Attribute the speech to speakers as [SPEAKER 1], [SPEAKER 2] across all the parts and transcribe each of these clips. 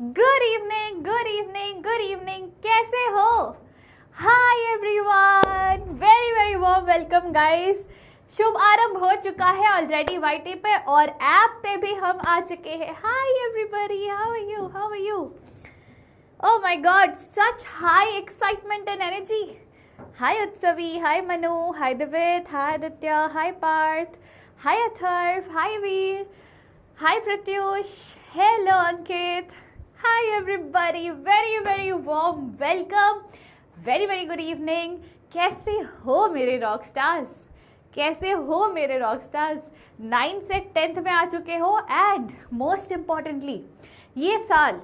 [SPEAKER 1] Good evening, good evening, good evening. कैसे हो? Hi everyone, very very warm welcome guys. शुभ आरंभ हो चुका है ऑलरेडी वाईटी पे और ऐप पे भी हम आ चुके हैं। Hi everybody, how are you, how are you? Oh my god, such high excitement and energy. Hi Utsavi, hi Manu, hi Divit, hi Aditya, hi Parth, hi Atharv, hi Veer, hi Pratyush, hello Ankit, hi everybody, very very warm welcome, very very good evening. कैसे हो मेरे rock stars? कैसे हो मेरे rock stars? 9 से 10th में आ चुके हो एंड मोस्ट इम्पॉर्टेंटली ये साल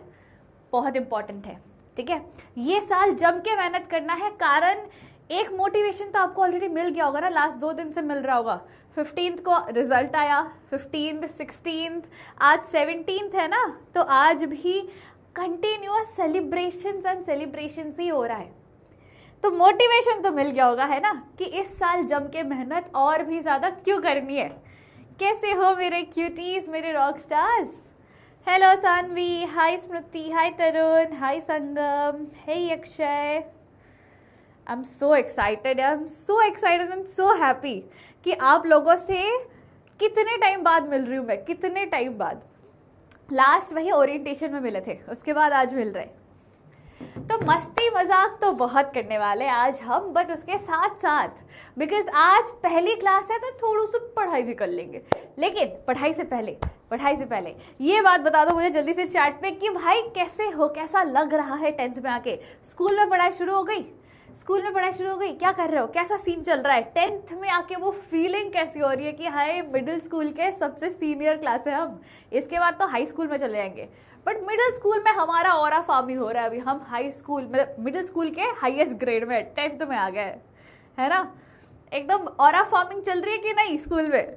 [SPEAKER 1] बहुत इम्पॉर्टेंट है, ठीक है? ये साल जम के मेहनत करना है, कारण एक मोटिवेशन तो आपको ऑलरेडी मिल गया होगा ना, लास्ट 2 दिन से मिल रहा होगा। 15th को रिजल्ट आया, 15th, 16th, आज 17th है ना, तो आज भी कंटिन्यूअस सेलिब्रेशंस एंड सेलिब्रेशंस ही हो रहा है। तो मोटिवेशन तो मिल गया होगा, है ना, कि इस साल जम के मेहनत और भी ज़्यादा क्यों करनी है। कैसे हो मेरे क्यूटीज, मेरे rock stars? Hello Saanvi, hi Smriti, hi Tarun, hi Sangam, hey Akshay. I am so excited, I am so excited and so happy कि आप लोगों से कितने टाइम बाद मिल रही हूँ मैं, कितने टाइम बाद। लास्ट वही ओरिएंटेशन में मिले थे, उसके बाद आज मिल रहे। तो मस्ती मजाक तो बहुत करने वाले आज हम, बट उसके साथ साथ बिकॉज आज पहली क्लास है तो थोड़ी सी पढ़ाई भी कर लेंगे। लेकिन पढ़ाई से पहले ये बात बता दो मुझे जल्दी से चैट पे कि भाई कैसे हो, कैसा लग रहा है 10th में आके? स्कूल में पढ़ाई शुरू हो गई? स्कूल में पढ़ाई शुरू हो गई? क्या कर रहे हो? कैसा सीन चल रहा है? 10th में आके वो फीलिंग कैसी हो रही है कि हाय मिडिल स्कूल के सबसे सीनियर क्लास है हम, इसके बाद तो हाई स्कूल में चले जाएंगे। बट मिडिल स्कूल में हमारा ऑरा फार्मिंग हो रहा है अभी। हम हाई स्कूल मतलब मिडिल स्कूल के हाईएस्ट ग्रेड में 10th में आ गए, है ना? एकदम ऑरा फार्मिंग चल रही है कि नहीं स्कूल में?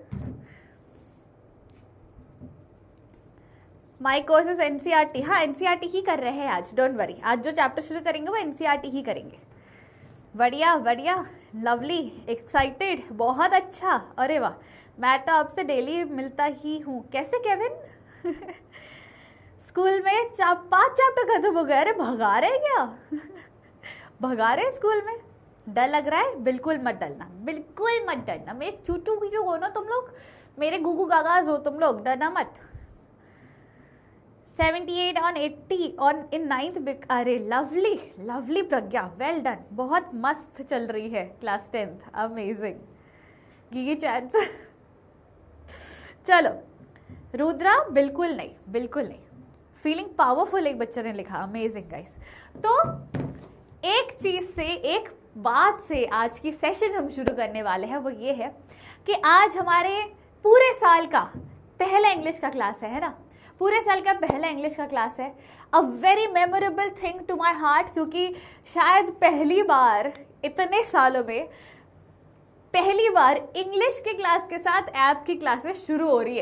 [SPEAKER 1] My course is NCERT. हाँ, एनसीईआरटी ही कर रहे हैं आज, डोंट वरी। आज जो चैप्टर शुरू करेंगे वो एनसीईआरटी ही करेंगे। बढ़िया बढ़िया, लवली, एक्साइटेड, बहुत अच्छा। अरे वाह, मैं तो आपसे डेली मिलता ही हूँ। कैसे केविन? स्कूल में 5 चैप्टर खत्म हो गए। अरे भगा रहे क्या? भगा रहे स्कूल में? डर लग रहा है? बिल्कुल मत डरना, बिल्कुल मत डरना। मेरे क्यूटू हो ना तुम लोग, मेरे गुगू गागाज हो तुम लोग, डरना मत। 78 on 80 on in 9th। अरे लवली लवली प्रज्ञा, वेल डन, बहुत मस्त चल रही है class 10th, amazing. Gigi chats. चलो रुद्रा, बिल्कुल नहीं, बिल्कुल नहीं। फीलिंग पावरफुल एक बच्चे ने लिखा, अमेजिंग गाइस। तो एक चीज से, एक बात से आज की सेशन हम शुरू करने वाले हैं, वो ये है कि आज हमारे पूरे साल का पहला इंग्लिश का क्लास है ना? पूरे साल का पहला इंग्लिश का क्लास है। A very memorable thing to my heart, क्योंकि शायद पहली बार इतने सालों में पहली बार इंग्लिश के क्लास के साथ ऐप की क्लासेस शुरू हो रही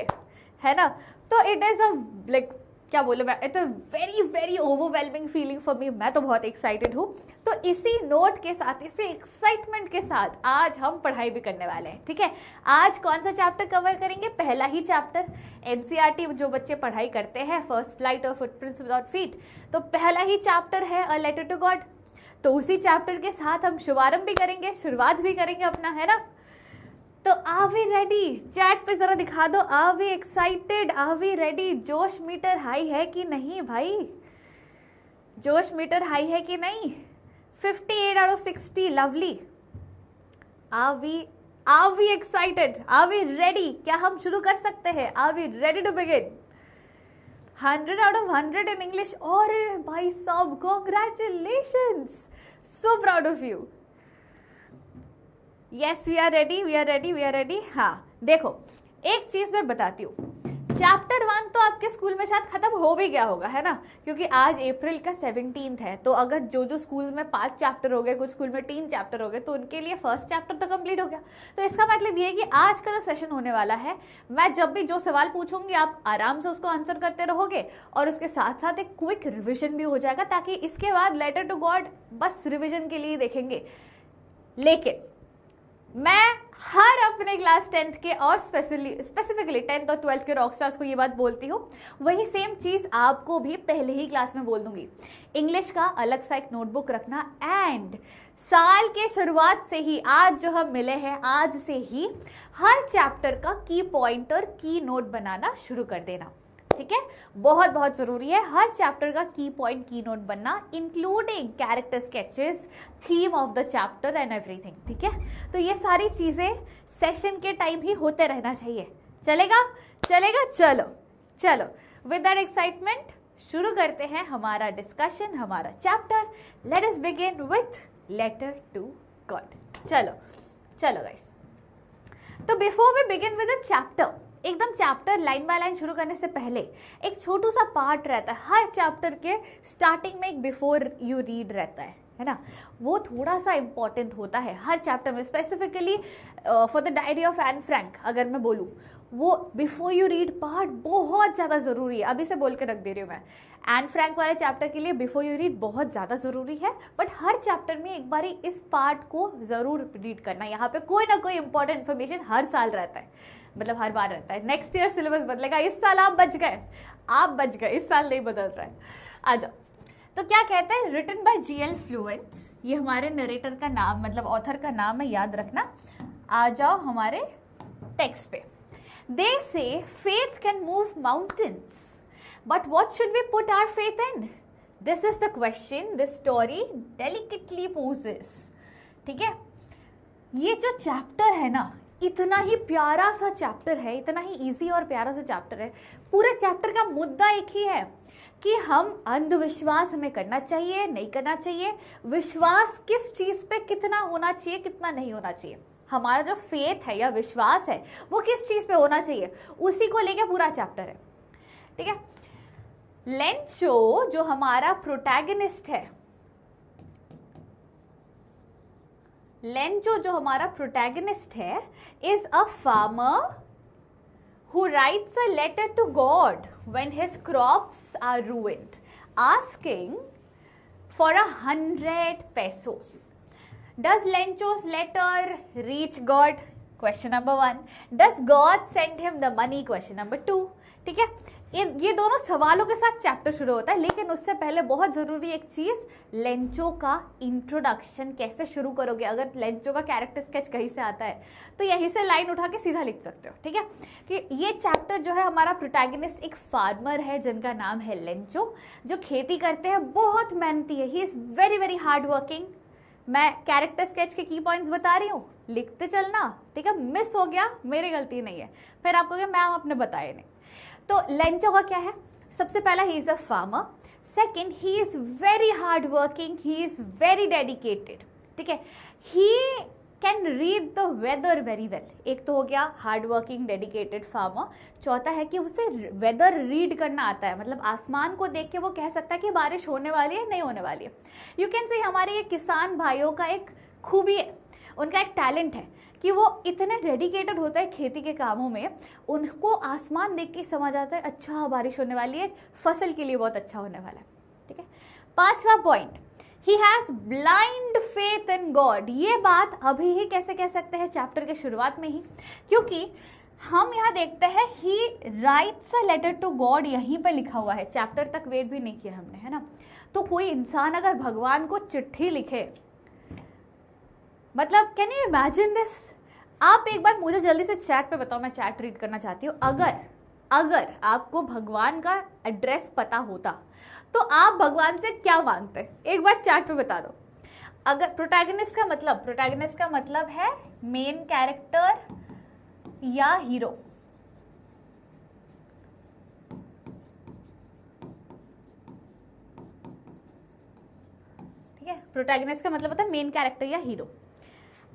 [SPEAKER 1] है ना? तो इट इज़ अ लाइक, क्या बोलूँ मैं, it's a very very overwhelming feeling for me. मैं तो बहुत एक्साइटेड हूँ। तो इसी नोट के साथ, इसी एक्साइटमेंट के साथ आज हम पढ़ाई भी करने वाले हैं, ठीक है? आज कौन सा चैप्टर कवर करेंगे? पहला ही चैप्टर। एनसीईआरटी जो बच्चे पढ़ाई करते हैं, फर्स्ट फ्लाइट और फुटप्रिंट्स विदाउट फीट, तो पहला ही चैप्टर है अ लेटर टू गॉड। तो उसी चैप्टर के साथ हम शुभारंभ भी करेंगे, शुरुआत भी करेंगे अपना, है ना? तो आर वी रेडी? चैट पे जरा दिखा दो, are we excited, are we ready? जोश मीटर हाई है कि नहीं भाई? जोश मीटर हाई है कि नहीं? 58 out of 60, lovely. Are we excited? Are we ready? क्या हम शुरू कर सकते हैं? Are we ready to begin? 100 out of 100 in English. और भाई साहब, congratulations, so proud of you. Yes, we are ready, we are ready, we are ready. हाँ देखो, एक चीज मैं बताती हूँ, चैप्टर 1 तो आपके स्कूल में शायद खत्म हो भी गया होगा, है ना? क्योंकि आज अप्रैल का 17th है। तो अगर जो स्कूल में 5 चैप्टर हो गए, कुछ स्कूल में 3 चैप्टर हो गए, तो उनके लिए फर्स्ट चैप्टर तो कंप्लीट हो गया। तो इसका मतलब ये है कि आज का जो सेशन होने वाला है, मैं जब भी जो सवाल पूछूंगी आप आराम से उसको आंसर करते रहोगे, और उसके साथ साथ एक क्विक रिविजन भी हो जाएगा, ताकि इसके बाद लेटर टू गॉड बस रिविजन के लिए देखेंगे। लेकिन मैं हर अपने क्लास 10th के और स्पेसिफिकली 10th और 12th के रॉक स्टार्स को ये बात बोलती हूँ, वही सेम चीज़ आपको भी पहले ही क्लास में बोल दूंगी। इंग्लिश का अलग सा एक नोटबुक रखना, एंड साल के शुरुआत से ही, आज जो हम मिले हैं, आज से ही हर चैप्टर का की पॉइंट और की नोट बनाना शुरू कर देना, ठीक है। बहुत बहुत जरूरी है हर चैप्टर का की पॉइंट की नोट बनना, including character sketches, theme of the chapter and everything, ठीक है। तो ये सारी चीजें सेशन के टाइम ही होते रहना चाहिए। चलेगा चलेगा, चलो चलो, विद दैट एक्साइटमेंट शुरू करते हैं हमारा डिस्कशन, हमारा chapter. Let us begin with letter to God. चलो चलो गाइस, तो before we begin with the chapter, एकदम चैप्टर लाइन बाय लाइन शुरू करने से पहले एक छोटू सा पार्ट रहता है हर चैप्टर के स्टार्टिंग में, एक बिफोर यू रीड रहता है ना, वो थोड़ा सा इंपॉर्टेंट होता है हर चैप्टर में। Specifically for the diary of Anne Frank अगर मैं बोलूँ, वो बिफोर यू रीड पार्ट बहुत ज़्यादा ज़रूरी है। अभी से बोल के रख दे रही हूँ मैं, एन फ्रैंक वाले चैप्टर के लिए बिफोर यू रीड बहुत ज़्यादा ज़रूरी है, बट हर चैप्टर में एक बारी इस पार्ट को ज़रूर रीड करना। यहाँ पे कोई ना कोई इंपॉर्टेंट इन्फॉर्मेशन हर साल रहता है, मतलब हर बार रहता है। नेक्स्ट ईयर सिलेबस बदलेगा, इस साल आप बच गए, आप बच गए, इस साल नहीं बदल रहा है। आ जाओ, तो क्या कहते हैं, रिटन बाय जीएल फ्लुएंस, ये हमारे नरेटर का नाम, मतलब ऑथर का नाम है, याद रखना। आ जाओ हमारे टेक्स्ट पे। They say faith can move mountains, but what should we put our faith in? This is the question this story delicately poses. ठीक है, ये जो चैप्टर है ना, इतना ही प्यारा सा चैप्टर है, इतना ही इजी और प्यारा सा चैप्टर है। पूरे चैप्टर का मुद्दा एक ही है कि हम अंधविश्वास हमें करना चाहिए, नहीं करना चाहिए, विश्वास किस चीज पे कितना होना चाहिए, कितना नहीं होना चाहिए, हमारा जो फेथ है या विश्वास है वो किस चीज पे होना चाहिए, उसी को लेके पूरा चैप्टर है, ठीक है। लेंचो जो हमारा प्रोटैगनिस्ट है, लेंचो जो हमारा प्रोटैगनिस्ट है, is a farmer who writes a letter to God when his crops are ruined, asking for 100 pesos. Does Lencho's letter reach God? Question number 1. Does God send him the money? Question number 2. ठीक है, ये दोनों सवालों के साथ chapter शुरू होता है, लेकिन उससे पहले बहुत जरूरी एक चीज, लेंचो का इंट्रोडक्शन कैसे शुरू करोगे। अगर लेंचो का कैरेक्टर स्केच कहीं से आता है तो यहीं से लाइन उठा के सीधा लिख सकते हो, ठीक है। कि ये चैप्टर जो है, हमारा प्रोटैगनिस्ट एक फार्मर है जिनका नाम है लेंचो, जो खेती करते हैं, बहुत मेहनती है, ही is very very hard working. मैं कैरेक्टर स्केच के की पॉइंट्स बता रही हूँ, लिखते चलना, ठीक है। मिस हो गया, मेरी गलती नहीं है, फिर आपको क्या मैम आपने बताया नहीं। तो लेंचो का क्या है, सबसे पहला he is a farmer, second he is very hard working, he is very dedicated, ठीक है। He can read the weather very well, एक तो हो गया हार्ड वर्किंग डेडिकेटेड फार्मर। चौथा है कि उसे वेदर रीड करना आता है, मतलब आसमान को देख के वो कह सकता है कि बारिश होने वाली है, नहीं होने वाली है। यू कैन सी हमारे ये किसान भाइयों का एक खूबी है, उनका एक टैलेंट है कि वो इतने डेडिकेटेड होता है खेती के कामों में, उनको आसमान देख के समझ आता है अच्छा बारिश होने वाली है, फसल के लिए बहुत अच्छा होने वाला है, ठीक है। पांचवा point, he has blind faith in God. ये बात अभी ही कैसे कह सकते हैं, चैप्टर के शुरुआत में ही, क्योंकि हम यहाँ देखते हैं he writes a letter to God, यहीं पर लिखा हुआ है, चैप्टर तक वेट भी नहीं किया हमने, है ना। तो कोई इंसान अगर भगवान को चिट्ठी लिखे, मतलब कैन यू इमेजिन दिस। आप एक बार मुझे जल्दी से चैट पे बताओ, मैं चैट रीड करना चाहती हूँ। अगर आपको भगवान का एड्रेस पता होता तो आप भगवान से क्या मांगते, एक बार चैट पे बता दो। अगर प्रोटैगनिस्ट का मतलब है मेन कैरेक्टर या हीरो, ठीक है। प्रोटैगनिस्ट का मतलब होता है मेन कैरेक्टर या हीरो।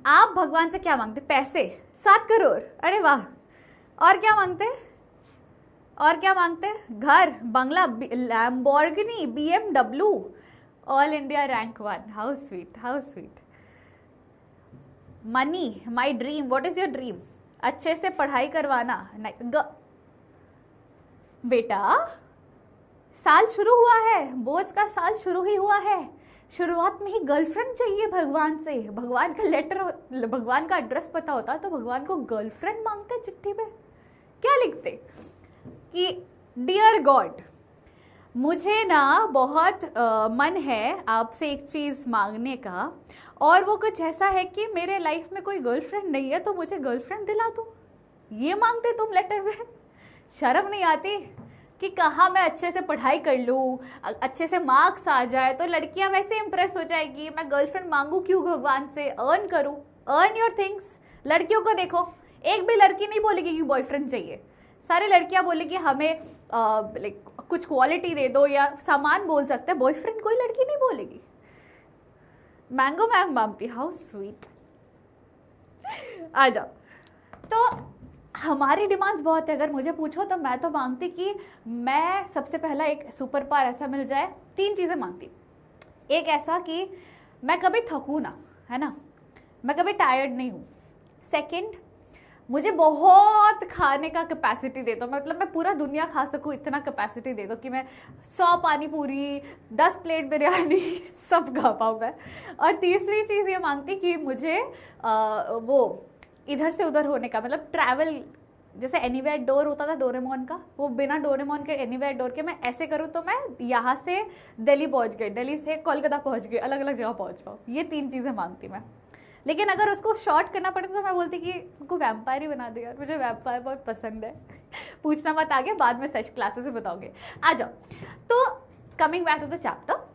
[SPEAKER 1] आप भगवान से क्या मांगते, पैसे, 7 करोड़, अरे वाह, और क्या मांगते, और क्या मांगते, घर, बंगला, Lamborghini, BMW, all India rank 1, how sweet, how sweet. Money, my dream, what is your dream, अच्छे से पढ़ाई करवाना। बेटा साल शुरू हुआ है, बोर्ड्स का साल शुरू ही हुआ है, शुरुआत में ही गर्लफ्रेंड चाहिए भगवान से। भगवान का लेटर, भगवान का एड्रेस पता होता तो भगवान को गर्लफ्रेंड मांगते चिट्ठी पे। क्या लिखते कि डियर गॉड, मुझे ना बहुत मन है आपसे एक चीज़ मांगने का, और वो कुछ ऐसा है कि मेरे लाइफ में कोई गर्लफ्रेंड नहीं है तो मुझे गर्लफ्रेंड दिला दो। ये मांगते तुम लेटर में? शर्म नहीं आती कि कहाँ मैं अच्छे से पढ़ाई कर लूँ, अच्छे से मार्क्स आ जाए तो लड़कियां वैसे इंप्रेस हो जाएगी, मैं गर्लफ्रेंड मांगू क्यों भगवान से, अर्न करूँ, अर्न योर थिंग्स। लड़कियों को देखो, एक भी लड़की नहीं बोलेगी कि बॉयफ्रेंड चाहिए, सारी लड़कियां बोलेगी हमें लाइक कुछ क्वालिटी दे दो या सामान बोल सकते हैं, बॉयफ्रेंड कोई लड़की नहीं बोलेगी। मैंगो मैंग मांगती, हाउ स्वीट। आ जाओ। तो हमारी डिमांड्स बहुत है। अगर मुझे पूछो तो मैं तो मांगती कि मैं सबसे पहला एक सुपर पावर ऐसा मिल जाए, 3 चीज़ें मांगती। एक ऐसा कि मैं कभी थकूँ ना, है ना, मैं कभी टायर्ड नहीं हूँ। सेकंड, मुझे बहुत खाने का कैपेसिटी दे दो, मतलब मैं पूरा दुनिया खा सकूँ इतना कैपेसिटी दे दो कि मैं 100 पानी पूरी, 10 प्लेट बिरयानी सब खा पाऊँ मैं। और तीसरी चीज़ ये मांगती कि मुझे वो इधर से उधर होने का, मतलब ट्रैवल, जैसे एनीवेयर डोर होता था डोरेमोन का, वो बिना डोरेमोन के एनीवेयर डोर के मैं ऐसे करूँ तो मैं यहाँ से दिल्ली पहुँच गई, दिल्ली से कोलकाता पहुँच गई, अलग अलग जगह पहुँच पाऊँ। ये 3 चीज़ें मांगती मैं। लेकिन अगर उसको शॉर्ट करना पड़े तो मैं बोलती कि उनको वैम्पायर ही बना दे यार, मुझे वैम्पायर बहुत पसंद है। पूछना मत आगे, बाद में सेशन क्लासेस में बताओगे। आ जाओ। तो coming back to the chapter,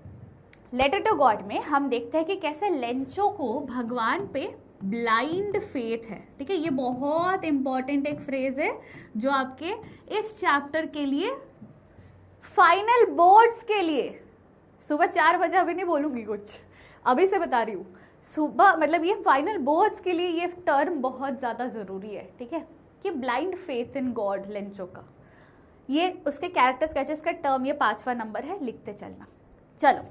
[SPEAKER 1] letter to God में हम देखते हैं कि कैसे लेंचो को भगवान पे ब्लाइंड फेथ है। ठीक है, ये बहुत इंपॉर्टेंट एक फ्रेज है जो आपके इस चैप्टर के लिए, फाइनल बोर्ड्स के लिए, सुबह 4 बजे, अभी नहीं बोलूंगी कुछ, अभी से बता रही हूँ, सुबह मतलब ये फाइनल बोर्ड्स के लिए ये टर्म बहुत ज़्यादा ज़रूरी है। ठीक है, कि blind faith in God, Lencho का ये उसके कैरेक्टर स्केचेस का टर्म, ये 5वां नंबर है, लिखते चलना। चलो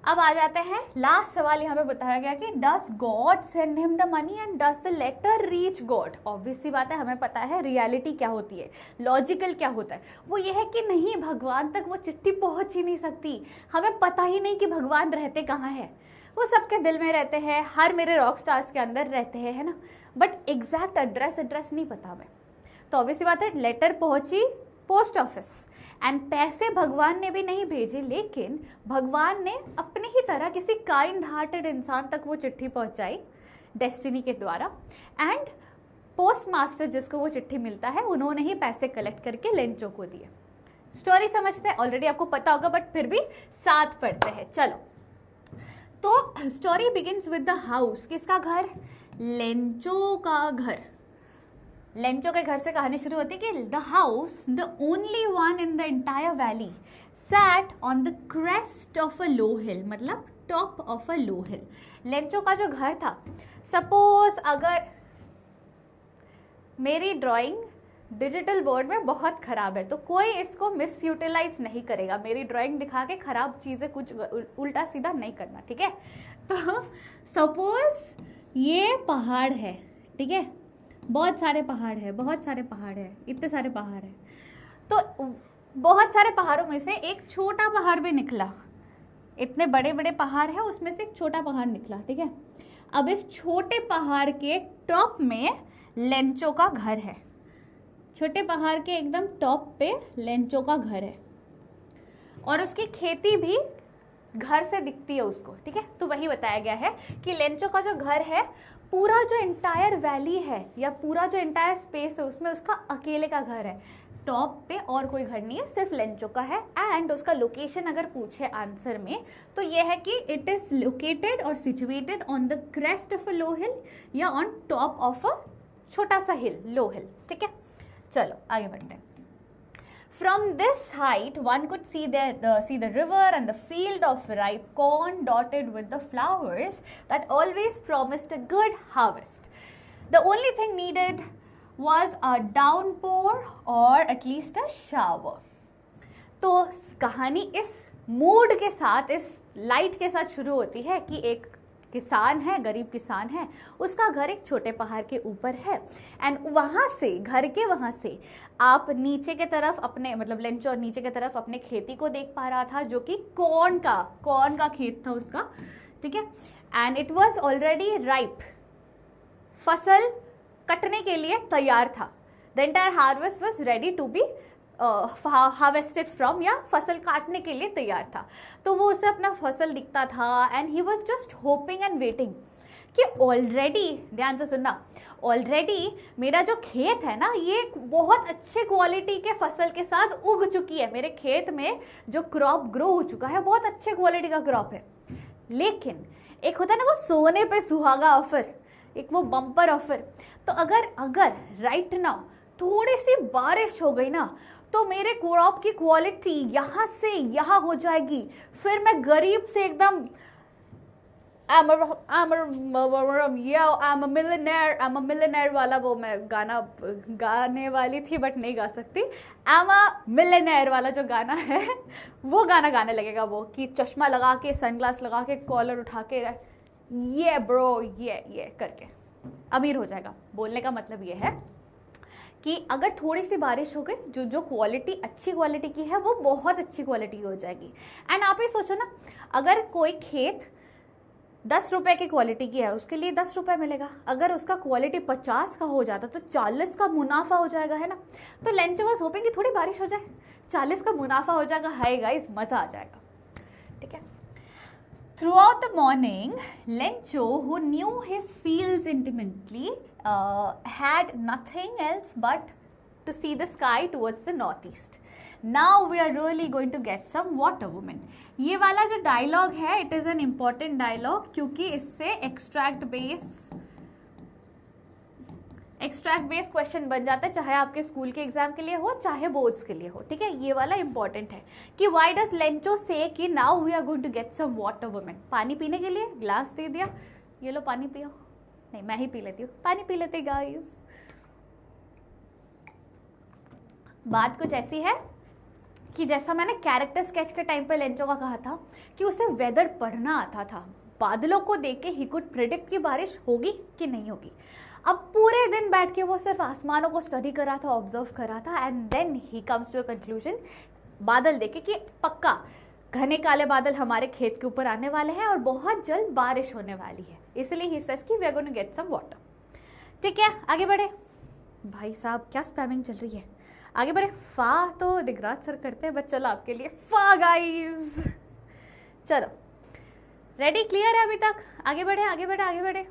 [SPEAKER 1] अब आ जाते हैं, लास्ट सवाल यहाँ पे बताया गया कि does God send him the money and does the letter reach God. Obvious सी बात है, हमें पता है रियलिटी क्या होती है, लॉजिकल क्या होता है। वो ये है कि नहीं, भगवान तक वो चिट्ठी पहुंच ही नहीं सकती। हमें पता ही नहीं कि भगवान रहते कहाँ है। वो सबके दिल में रहते हैं, हर मेरे रॉक स्टार्स के अंदर रहते हैं, है ना, बट एग्जैक्ट एड्रेस नहीं पता हमें। तो ऑब्वियस सी बात है, लेटर पहुंची पोस्ट ऑफिस एंड पैसे भगवान ने भी नहीं भेजे, लेकिन भगवान ने अपने ही तरह किसी काइंड हार्टेड इंसान तक वो चिट्ठी पहुंचाई डेस्टिनी के द्वारा। एंड पोस्ट मास्टर जिसको वो चिट्ठी मिलता है, उन्होंने ही पैसे कलेक्ट करके लेंचो को दिए। स्टोरी समझते हैं, ऑलरेडी आपको पता होगा बट फिर भी साथ पढ़ते हैं। चलो, तो story begins with the house. किसका घर? लेंचो का घर। लेंचो के घर से कहानी शुरू होती है कि the house, the only one in the entire valley, sat on the crest of a low hill, मतलब top of a low hill. Lencho का जो घर था, सपोज अगर मेरी ड्राइंग डिजिटल बोर्ड में बहुत खराब है तो कोई इसको मिस यूटिलाइज नहीं करेगा, मेरी ड्राइंग दिखा के खराब चीज़ें कुछ उल्टा सीधा नहीं करना। ठीक है, तो सपोज ये पहाड़ है, ठीक है, बहुत सारे पहाड़ है, बहुत सारे पहाड़ है, इतने सारे पहाड़ है, तो बहुत सारे पहाड़ों में से एक छोटा पहाड़ भी निकला। इतने बड़े बड़े पहाड़ है, उसमें से एक छोटा पहाड़ निकला। ठीक है, अब इस छोटे पहाड़ के टॉप में लेंचो का घर है। छोटे पहाड़ के एकदम टॉप पे लेंचो का घर है और उसकी खेती भी घर से दिखती है उसको। ठीक है, तो वही बताया गया है कि लेंचो का जो घर है, पूरा जो एंटायर वैली है या पूरा जो एंटायर स्पेस है उसमें उसका अकेले का घर है। टॉप पे और कोई घर नहीं है, सिर्फ लेंचो का है। एंड उसका लोकेशन अगर पूछे आंसर में तो ये है कि इट इज लोकेटेड और situated on the crest of a low hill या ऑन टॉप ऑफ अ छोटा सा हिल, लो हिल। ठीक है, चलो आगे बढ़ते हैं। From this height, one could see the river and the field of ripe corn dotted with the flowers that always promised a good harvest. The only thing needed was a downpour or at least a shower. तो कहानी इस mood के साथ, इस light के साथ शुरू होती है कि एक किसान है, गरीब किसान है, उसका घर एक छोटे पहाड़ के ऊपर है। एंड वहाँ से, घर के वहाँ से आप नीचे के तरफ अपने, मतलब लेंचो नीचे के तरफ अपने खेती को देख पा रहा था, जो कि कॉर्न का खेत था उसका, ठीक है। And it was already ripe, फसल कटने के लिए तैयार था। The entire harvest was ready to be harvested from, या फसल काटने के लिए तैयार था। तो वो उसे अपना फसल दिखता था and he was just hoping and waiting कि ऑलरेडी, ध्यान से सुनना, ऑलरेडी मेरा जो खेत है ना, ये बहुत अच्छे क्वालिटी के फसल के साथ उग चुकी है। मेरे खेत में जो क्रॉप ग्रो हो चुका है बहुत अच्छे क्वालिटी का क्रॉप है। लेकिन एक होता है ना वो सोने पे सुहागा ऑफर, एक वो बम्पर ऑफर। तो अगर राइट नाउ थोड़ी सी बारिश हो गई ना, तो मेरे क्रॉप की क्वालिटी यहाँ से यहाँ हो जाएगी। फिर मैं गरीब से एकदम I'm a millionaire वाला वो मैं गाना गाने वाली थी बट नहीं गा सकती। I'm a millionaire वाला जो गाना है वो गाना गाने लगेगा वो, कि चश्मा लगा के, सनग्लास लगा के, कॉलर उठा के, ये ब्रो ये करके अमीर हो जाएगा। बोलने का मतलब ये है कि अगर थोड़ी सी बारिश हो गई, जो क्वालिटी अच्छी क्वालिटी की है वो बहुत अच्छी क्वालिटी की हो जाएगी। एंड आप ही सोचो ना, अगर कोई खेत 10 रुपए की क्वालिटी की है, उसके लिए 10 रुपए मिलेगा। अगर उसका क्वालिटी 50 का हो जाता तो 40 का मुनाफा हो जाएगा, है ना। तो लेंचो वाज होपिंग कि थोड़ी बारिश हो जाए, 40 का मुनाफा हो जाएगा। हाय गाइस, मजा आ जाएगा, ठीक है। Throughout the morning, Lencho, who knew his fields intimately, had nothing else but to see the sky towards the northeast. Now we are really going to get some water woman. ये वाला जो dialogue है, it is an important dialogue, क्योंकि इससे extract based question बन जाता है, चाहे आपके स्कूल के एग्जाम के लिए हो, चाहे बोर्ड्स के लिए हो, ठीक है। ये वाला इंपॉर्टेंट है कि व्हाई डज लेंचो से कि now we are going to get some water woman. पानी पीने के लिए ग्लास दे दिया, ये लो पानी पियो। नहीं, मैं ही पी लेती हूँ, पानी पी लेते गाइस। बात कुछ ऐसी है कि जैसा मैंने कैरेक्टर स्केच के टाइम पे लेंचो का कहा था कि उसे वेदर पढ़ना आता था, बादलों को देख के ही कुड प्रेडिक्ट कि बारिश होगी कि नहीं होगी। अब पूरे दिन बैठ के वो सिर्फ आसमानों को स्टडी कर रहा था, ऑब्जर्व कर रहा था, and then he comes to a conclusion, बादल देखे कि पक्का घने काले बादल हमारे खेत के ऊपर आने वाले हैं और बहुत जल्द बारिश होने वाली है। इसलिए ही सेज कि we are going to get some water, ठीक है। आगे बढ़े भाई साहब, क्या स्पैमिंग चल रही है। आगे बढ़े। फा तो दिगराज सर करते हैं, बट चलो आपके लिए फा गाइस। चलो रेडी, क्लियर है अभी तक। आगे बढ़े आगे बढ़े आगे बढ़े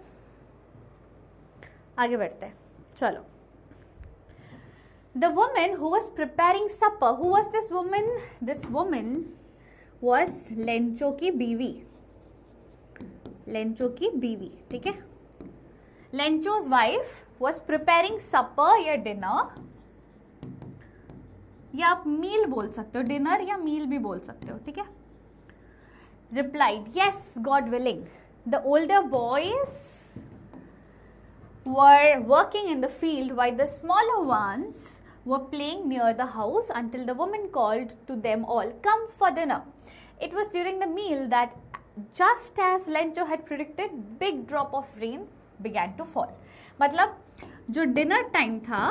[SPEAKER 1] आगे बढ़ते हैं, चलो। The woman who was preparing supper, who was this woman? This woman was Lencho की बीवी, लेंचो की बीवी, ठीक है। लेंचो's wife was preparing supper या डिनर, या आप मील बोल सकते हो, डिनर या मील भी बोल सकते हो, ठीक है। Replied, yes, God willing. The older boys were working in the field while the smaller ones were playing near the house until the woman called to them all, come for dinner. It was during the meal that, just as Lencho had predicted, big drop of rain began to fall. मतलब जो dinner time था,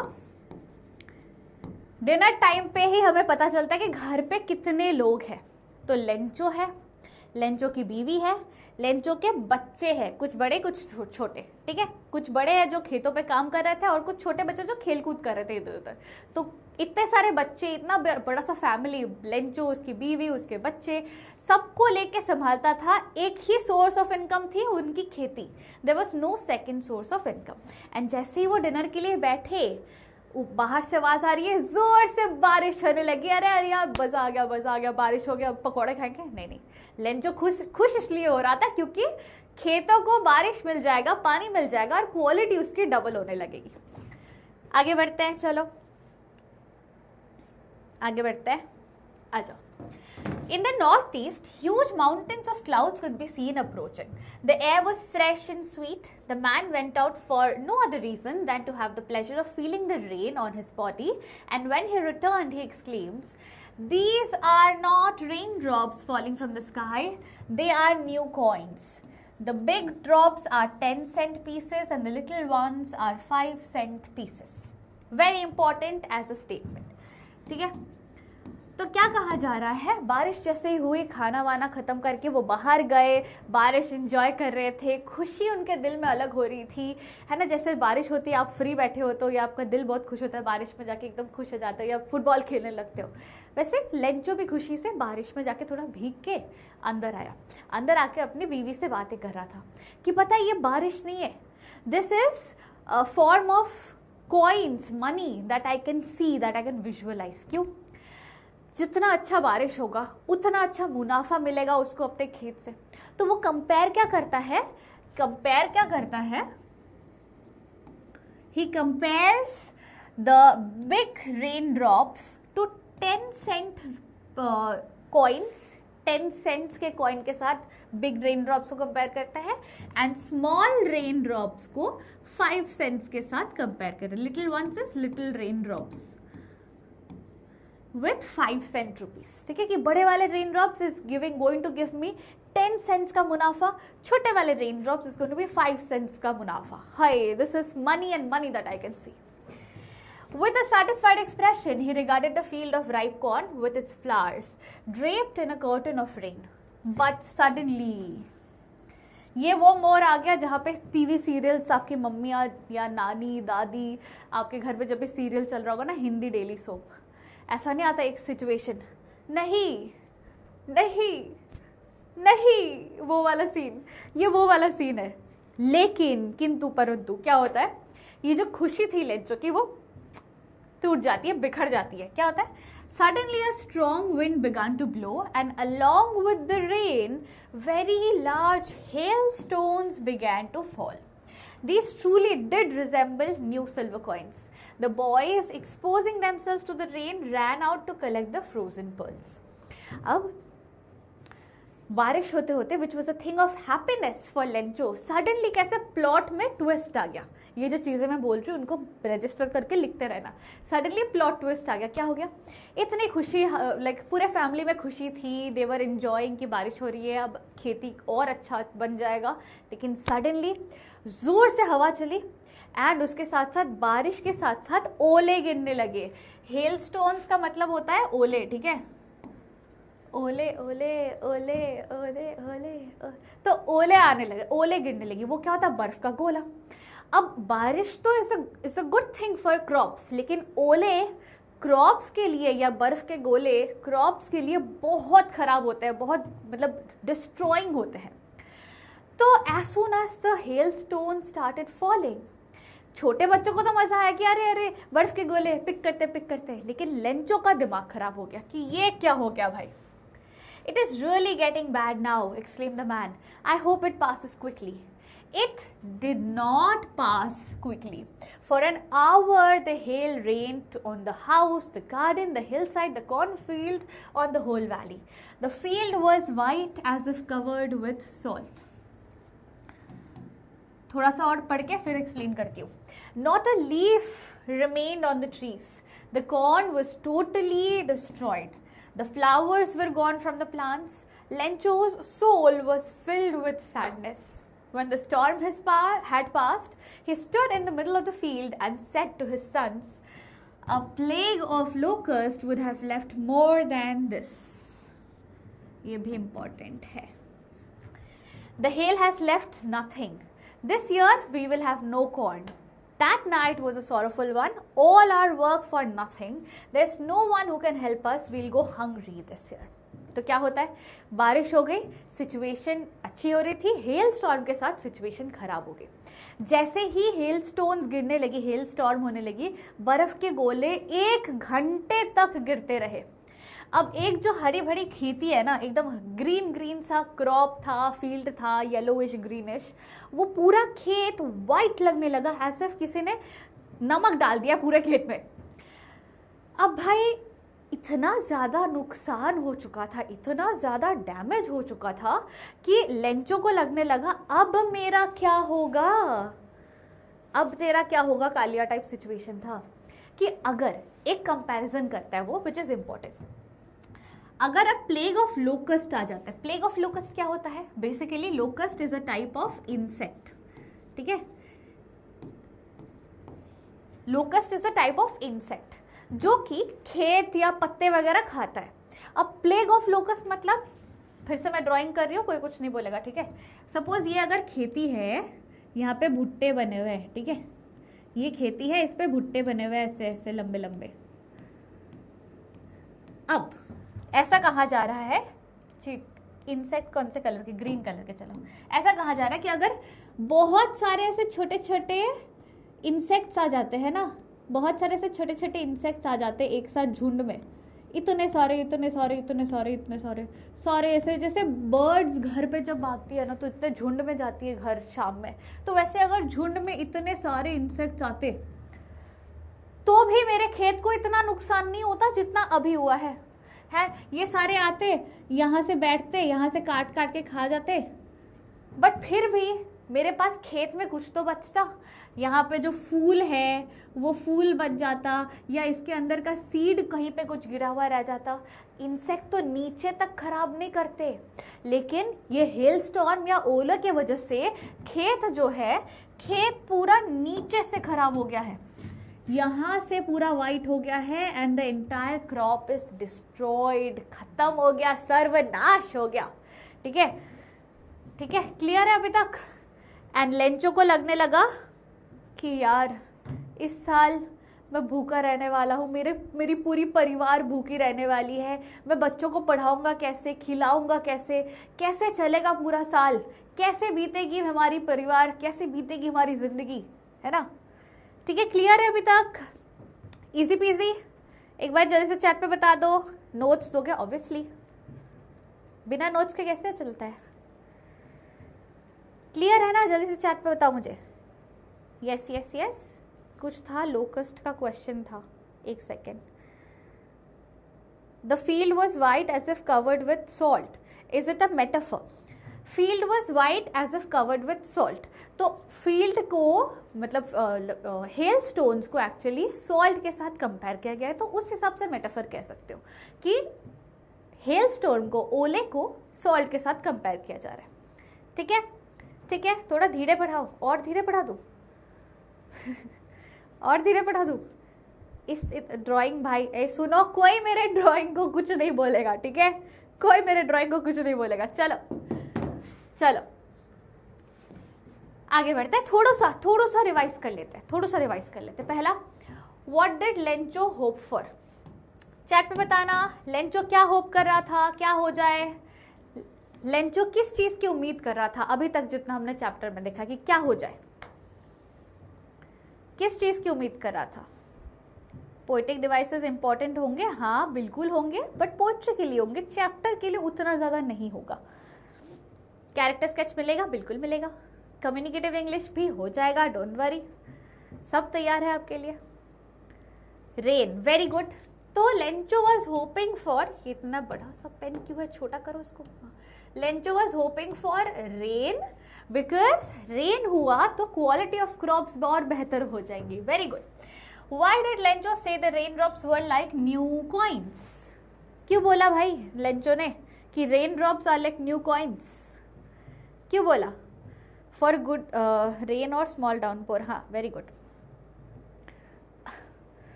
[SPEAKER 1] dinner time पे ही हमें पता चलता है कि घर पे कितने लोग हैं। तो लेंचो है, लेंचो की बीवी है, लेंचो के बच्चे हैं, कुछ बड़े कुछ छोटे, ठीक है। कुछ बड़े हैं जो खेतों पे काम कर रहे थे और कुछ छोटे बच्चे जो खेल कूद कर रहे थे इधर उधर। तो इतने सारे बच्चे, इतना बड़ा सा फैमिली, लेंचो, उसकी बीवी, उसके बच्चे, सबको लेके संभालता था। एक ही सोर्स ऑफ इनकम थी, उनकी खेती। There was no second source of income. And जैसे ही वो डिनर के लिए बैठे, बाहर से आवाज आ रही है, जोर से बारिश होने लगी। अरे अरे यार, मजा आ गया, बारिश हो गया, पकौड़े खाएंगे। नहीं, लेंचो खुश इसलिए हो रहा था क्योंकि खेतों को बारिश मिल जाएगा, पानी मिल जाएगा और क्वालिटी उसकी डबल होने लगेगी। आगे बढ़ते हैं, चलो आगे बढ़ते हैं, आ जाओ। In the northeast, huge mountains of clouds could be seen approaching. The air was fresh and sweet. The man went out for no other reason than to have the pleasure of feeling the rain on his body. And when he returned, he exclaims, "These are not raindrops falling from the sky. They are new coins." The big drops are 10-cent pieces and the little ones are 5-cent pieces. Very important as a statement. ठीक है, तो क्या कहा जा रहा है, बारिश जैसे ही हुई, खाना वाना खत्म करके वो बाहर गए, बारिश एंजॉय कर रहे थे, खुशी उनके दिल में अलग हो रही थी, है ना। जैसे बारिश होती है, आप फ्री बैठे हो तो या आपका दिल बहुत खुश होता है, बारिश में जाके एकदम खुश हो जाते हो या फुटबॉल खेलने लगते हो, वैसे लेंचो भी खुशी से बारिश में जाके थोड़ा भीग के अंदर आया। अंदर आके अपनी बीवी से बातें कर रहा था कि पता है ये बारिश नहीं है, this is a form of coins, money that I can see, that I can visualize. क्यों? जितना अच्छा बारिश होगा उतना अच्छा मुनाफा मिलेगा उसको अपने खेत से। तो वो कंपेयर क्या करता है, he compares the big rain drops to 10-cent coins, 10 cents के कॉइन के साथ बिग रेन ड्रॉप्स को कंपेयर करता है, एंड स्मॉल रेन ड्रॉप्स को 5 सेंट्स के साथ कंपेयर करता है। Little ones is little rain drops with 5 cent rupees। ठीक है, कि बड़े वाले rain drops is going to give me 10 cents का मुनाफा, छोटे वाले rain drops is going to be 5 cents का मुनाफा। Hi, this is money and money that I can see. With a satisfied expression, he regarded the field of ripe corn with its flowers draped in a curtain of rain. But suddenly, ये वो मोड़ आ गया जहाँ पे TV serials, आपकी mummy या नानी दादी आपके घर पे जब भी सीरियल चल रहा होगा ना, हिंदी डेली सोप, ऐसा नहीं आता एक सिचुएशन, नहीं नहीं नहीं, वो वाला सीन, ये वो वाला सीन है। लेकिन किंतु परंतु क्या होता है, ये जो खुशी थी लेंचो की वो टूट जाती है, बिखर जाती है। क्या होता है, suddenly a strong wind began to blow and along with the rain very large hailstones began to fall. These truly did resemble new silver coins. The boys, exposing themselves to the rain, ran out to collect the frozen pearls. अब बारिश होते होते which was a thing of happiness for Lencho, suddenly कैसे plot में twist आ गया। ये जो चीज़ें मैं बोल रही हूँ उनको रजिस्टर करके लिखते रहना। सडनली प्लॉट ट्विस्ट आ गया। क्या हो गया, इतनी खुशी, लाइक पूरे फैमिली में खुशी थी, देवर एंजॉइंग कि बारिश हो रही है, अब खेती और अच्छा बन जाएगा। लेकिन सडनली जोर से हवा चली एंड उसके साथ साथ बारिश के साथ साथ ओले गिरने लगे। हेल स्टोन्स का मतलब होता है ओले, ठीक है, ओले ओले ओले ओले ओले, तो ओले आने लगे, ओले गिरने लगी। वो क्या होता है, बर्फ का गोला। अब बारिश तो is a good thing for crops, लेकिन ओले क्रॉप्स के लिए या बर्फ के गोले क्रॉप्स के लिए बहुत खराब होते हैं, बहुत मतलब डिस्ट्रॉइंग होते हैं। तो as soon as the hail stone started falling, छोटे बच्चों को तो मजा आया कि अरे अरे बर्फ के गोले पिक करते, लेकिन लेंचो का दिमाग खराब हो गया कि ये क्या हो गया भाई। It is really getting bad now, exclaimed the man. I hope it passes quickly. It did not pass quickly. For an hour, the hail rained on the house, the garden, the hillside, the cornfield, on the whole valley. The field was white as if covered with salt. थोड़ा सा और पढ़ के फिर explain करती हूँ। Not a leaf remained on the trees. The corn was totally destroyed. The flowers were gone from the plants. Lencho's soul was filled with sadness. When the storm had passed, he stood in the middle of the field and said to his sons, "A plague of locusts would have left more than this." ये भी important है। The hail has left nothing. This year we will have no corn. That night was a sorrowful one. All our work for nothing. There's no one who can help us. We'll go hungry this year. तो क्या होता है, बारिश हो गई, situation अच्छी हो रही थी, हेल स्टॉर्म के साथ सिचुएशन खराब हो गई। जैसे ही हेल स्टोन्स गिरने लगी, हेल स्टॉर्म होने लगी, बर्फ के गोले 1 घंटे तक गिरते रहे। अब एक जो हरी भरी खेती है ना, एकदम ग्रीन ग्रीन सा क्रॉप था, फील्ड था, येलोइश ग्रीनिश, वो पूरा खेत वाइट लगने लगा, एज इफ किसी ने नमक डाल दिया पूरे खेत में। अब भाई इतना ज़्यादा नुकसान हो चुका था, इतना ज़्यादा डैमेज हो चुका था कि लेंचो को लगने लगा अब मेरा क्या होगा, अब तेरा क्या होगा, कालिया टाइप सिचुएशन था। कि अगर एक कंपैरिजन करता है वो, विच इज़ इम्पोर्टेंट, अगर अब प्लेग ऑफ लोकस्ट आ जाता है, प्लेग ऑफ लोकस्ट क्या होता है? Basically locust is a type of insect, ठीक है, locust is a type of insect जो कि खेत या पत्ते वगैरह खाता है। अब प्लेग ऑफ लोकस्ट मतलब, फिर से मैं ड्राइंग कर रही हूँ, कोई कुछ नहीं बोलेगा, ठीक है। सपोज ये अगर खेती है, यहाँ पे भुट्टे बने हुए हैं, ठीक है, ये खेती है, इस पे भुट्टे बने हुए हैं ऐसे ऐसे लंबे लंबे। अब ऐसा कहा जा रहा है, इंसेक्ट कौन से कलर के? ग्रीन कलर के। चलो, ऐसा कहा जा रहा है कि अगर बहुत सारे ऐसे छोटे छोटे इंसेक्ट्स आ जाते हैं ना, बहुत सारे ऐसे छोटे छोटे इंसेक्ट्स आ जाते हैं एक साथ झुंड में, इतने सारे इतने सारे इतने सारे इतने सारे सारे, ऐसे जैसे बर्ड्स घर पे जब भागती है ना तो इतने झुंड में जाती है घर शाम में, तो वैसे अगर झुंड में इतने सारे इंसेक्ट्स आते तो भी मेरे खेत को इतना नुकसान नहीं होता जितना अभी हुआ है। ये सारे आते, यहाँ से बैठते, यहाँ से काट काट के खा जाते, बट फिर भी मेरे पास खेत में कुछ तो बचता। यहाँ पे जो फूल है वो फूल बच जाता, या इसके अंदर का सीड कहीं पे कुछ गिरा हुआ रह जाता। इंसेक्ट तो नीचे तक खराब नहीं करते, लेकिन ये हेल स्टॉर्म या ओले के वजह से खेत जो है, खेत पूरा नीचे से खराब हो गया है, यहाँ से पूरा वाइट हो गया है, and the entire crop is destroyed, खत्म हो गया, सर्वनाश हो गया। ठीक है, ठीक है, क्लियर है अभी तक? एंड लेंचो को लगने लगा कि यार इस साल मैं भूखा रहने वाला हूँ, मेरी पूरी परिवार भूखी रहने वाली है, मैं बच्चों को पढ़ाऊंगा कैसे, खिलाऊंगा कैसे, कैसे चलेगा पूरा साल, कैसे बीतेगी हमारी परिवार, कैसे बीतेगी हमारी जिंदगी, है ना? ठीक है, क्लियर है अभी तक? Easy PG. एक बार जल्दी से चैट पे बता दो। नोट्स दोगे ऑब्वियसली, बिना नोट्स के कैसे चलता है? क्लियर है ना? जल्दी से चैट पे बताओ मुझे। यस यस यस, कुछ था, लोकस्ट का क्वेश्चन था, एक second. The field was white as if covered with salt, is it a metaphor? Field was white as if covered with salt, तो फील्ड को मतलब हेल स्टोन्स को एक्चुअली सॉल्ट के साथ कंपेयर किया गया है, तो उस हिसाब से मेटाफर कह सकते हो कि हेल स्टोन को, ओले को सॉल्ट के साथ कंपेयर किया जा रहा है। ठीक है, ठीक है, थोड़ा धीरे पढ़ाओ, और धीरे पढ़ा दूँ और धीरे पढ़ा दूँ इस ड्राइंग। भाई सुनो, कोई मेरे ड्राइंग को कुछ नहीं बोलेगा, ठीक है? कोई मेरे ड्राइंग को कुछ नहीं बोलेगा। चलो चलो आगे बढ़ते हैं, थोड़ा सा रिवाइज कर लेते हैं। पहला, what did Lencho hope for? Chat पे बताना, लेंचो क्या होप कर रहा था, क्या हो जाए? लेंचो किस चीज की उम्मीद कर रहा था? अभी तक जितना हमने चैप्टर में देखा कि क्या हो जाए, किस चीज की उम्मीद कर रहा था? पोएटिक डिवाइसेस इंपॉर्टेंट होंगे, हाँ बिल्कुल होंगे, बट पोएट्री के लिए होंगे, चैप्टर के लिए उतना ज्यादा नहीं होगा। कैरेक्टर स्केच मिलेगा, बिल्कुल मिलेगा। कम्युनिकेटिव इंग्लिश भी हो जाएगा, डोंट वरी, सब तैयार है आपके लिए। Rain, very good. तो लेंचो वॉज होपिंग फॉर, इतना बड़ा सा पेन क्यों है, छोटा करो इसको। Lencho was hoping for rain, because rain हुआ तो क्वालिटी ऑफ क्रॉप्स और बेहतर हो जाएंगी। Very good. Why did Lencho say the rain drops were like new coins? क्यों बोला भाई लेंचो ने कि rain drops are like new coins? क्यों बोला? फॉर गुड रेन और स्मॉल डाउनपोर। हाँ, वेरी गुड।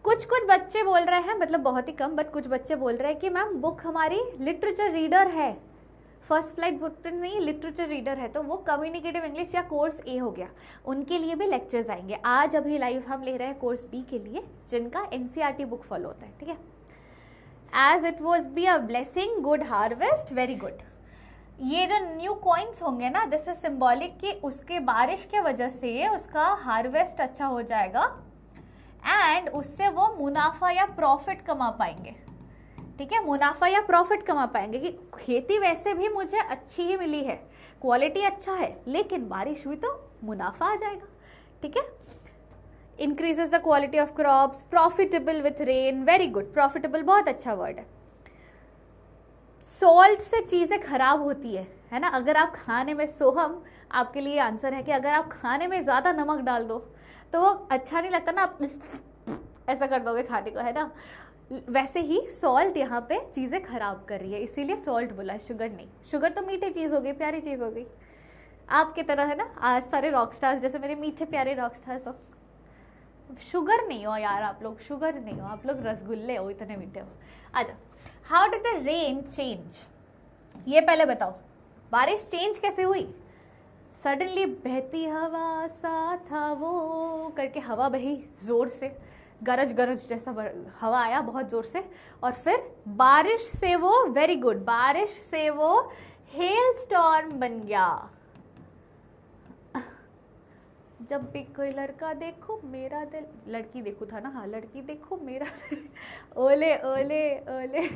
[SPEAKER 1] कुछ बच्चे बोल रहे हैं, मतलब बहुत ही कम, बट कुछ बच्चे बोल रहे हैं कि मैम बुक हमारी लिटरेचर रीडर है, फर्स्ट फ्लाइट फुटप्रिंट नहीं, लिटरेचर रीडर है, तो वो कम्युनिकेटिव इंग्लिश या कोर्स ए हो गया, उनके लिए भी लेक्चर्स आएंगे। आज अभी लाइव हम ले रहे हैं कोर्स बी के लिए, जिनका एनसीईआरटी बुक फॉलो होता है, ठीक है? As it would be a blessing, good harvest, very good. ये जो न्यू कॉइन्स होंगे ना, दिस इज सिंबॉलिक कि उसके बारिश के वजह से उसका हार्वेस्ट अच्छा हो जाएगा एंड उससे वो मुनाफा या प्रॉफिट कमा पाएंगे। ठीक है, मुनाफा या प्रॉफिट कमा पाएंगे कि खेती वैसे भी मुझे अच्छी ही मिली है, क्वालिटी अच्छा है, लेकिन बारिश हुई तो मुनाफा आ जाएगा। ठीक है, increases the quality of crops, profitable with rain, very good. Profitable बहुत अच्छा वर्ड है। सॉल्ट से चीजें खराब होती है ना? अगर आप खाने में, सोहम आपके लिए आंसर है कि अगर आप खाने में ज्यादा नमक डाल दो तो वो अच्छा नहीं लगता ना, आप ऐसा कर दोगे खाने को, है ना? वैसे ही सॉल्ट यहाँ पे चीज़ें खराब कर रही है, इसीलिए सॉल्ट बोला है, शुगर नहीं। शुगर तो मीठी चीज़ हो गई, प्यारी चीज़ हो गई, आपकी तरह है ना। आज सारे रॉक स्टार्स जैसे मेरे मीठे प्यारे रॉक स्टार्स हो। शुगर नहीं हो यार आप लोग, शुगर नहीं हो आप लोग, रसगुल्ले हो, इतने मीठे हो। आजा, how did the rain change, ये पहले बताओ, बारिश चेंज कैसे हुई? सडनली बहती हवा सा था वो करके हवा बही जोर से, गरज गरज जैसा हवा आया बहुत जोर से, और फिर बारिश से वो, वेरी गुड, बारिश से वो हेल स्टॉर्म बन गया। जब भी कोई लड़का देखो मेरा दिल, लड़की देखो था ना, हाँ लड़की देखो मेरा दिल, ओले ओले ओले।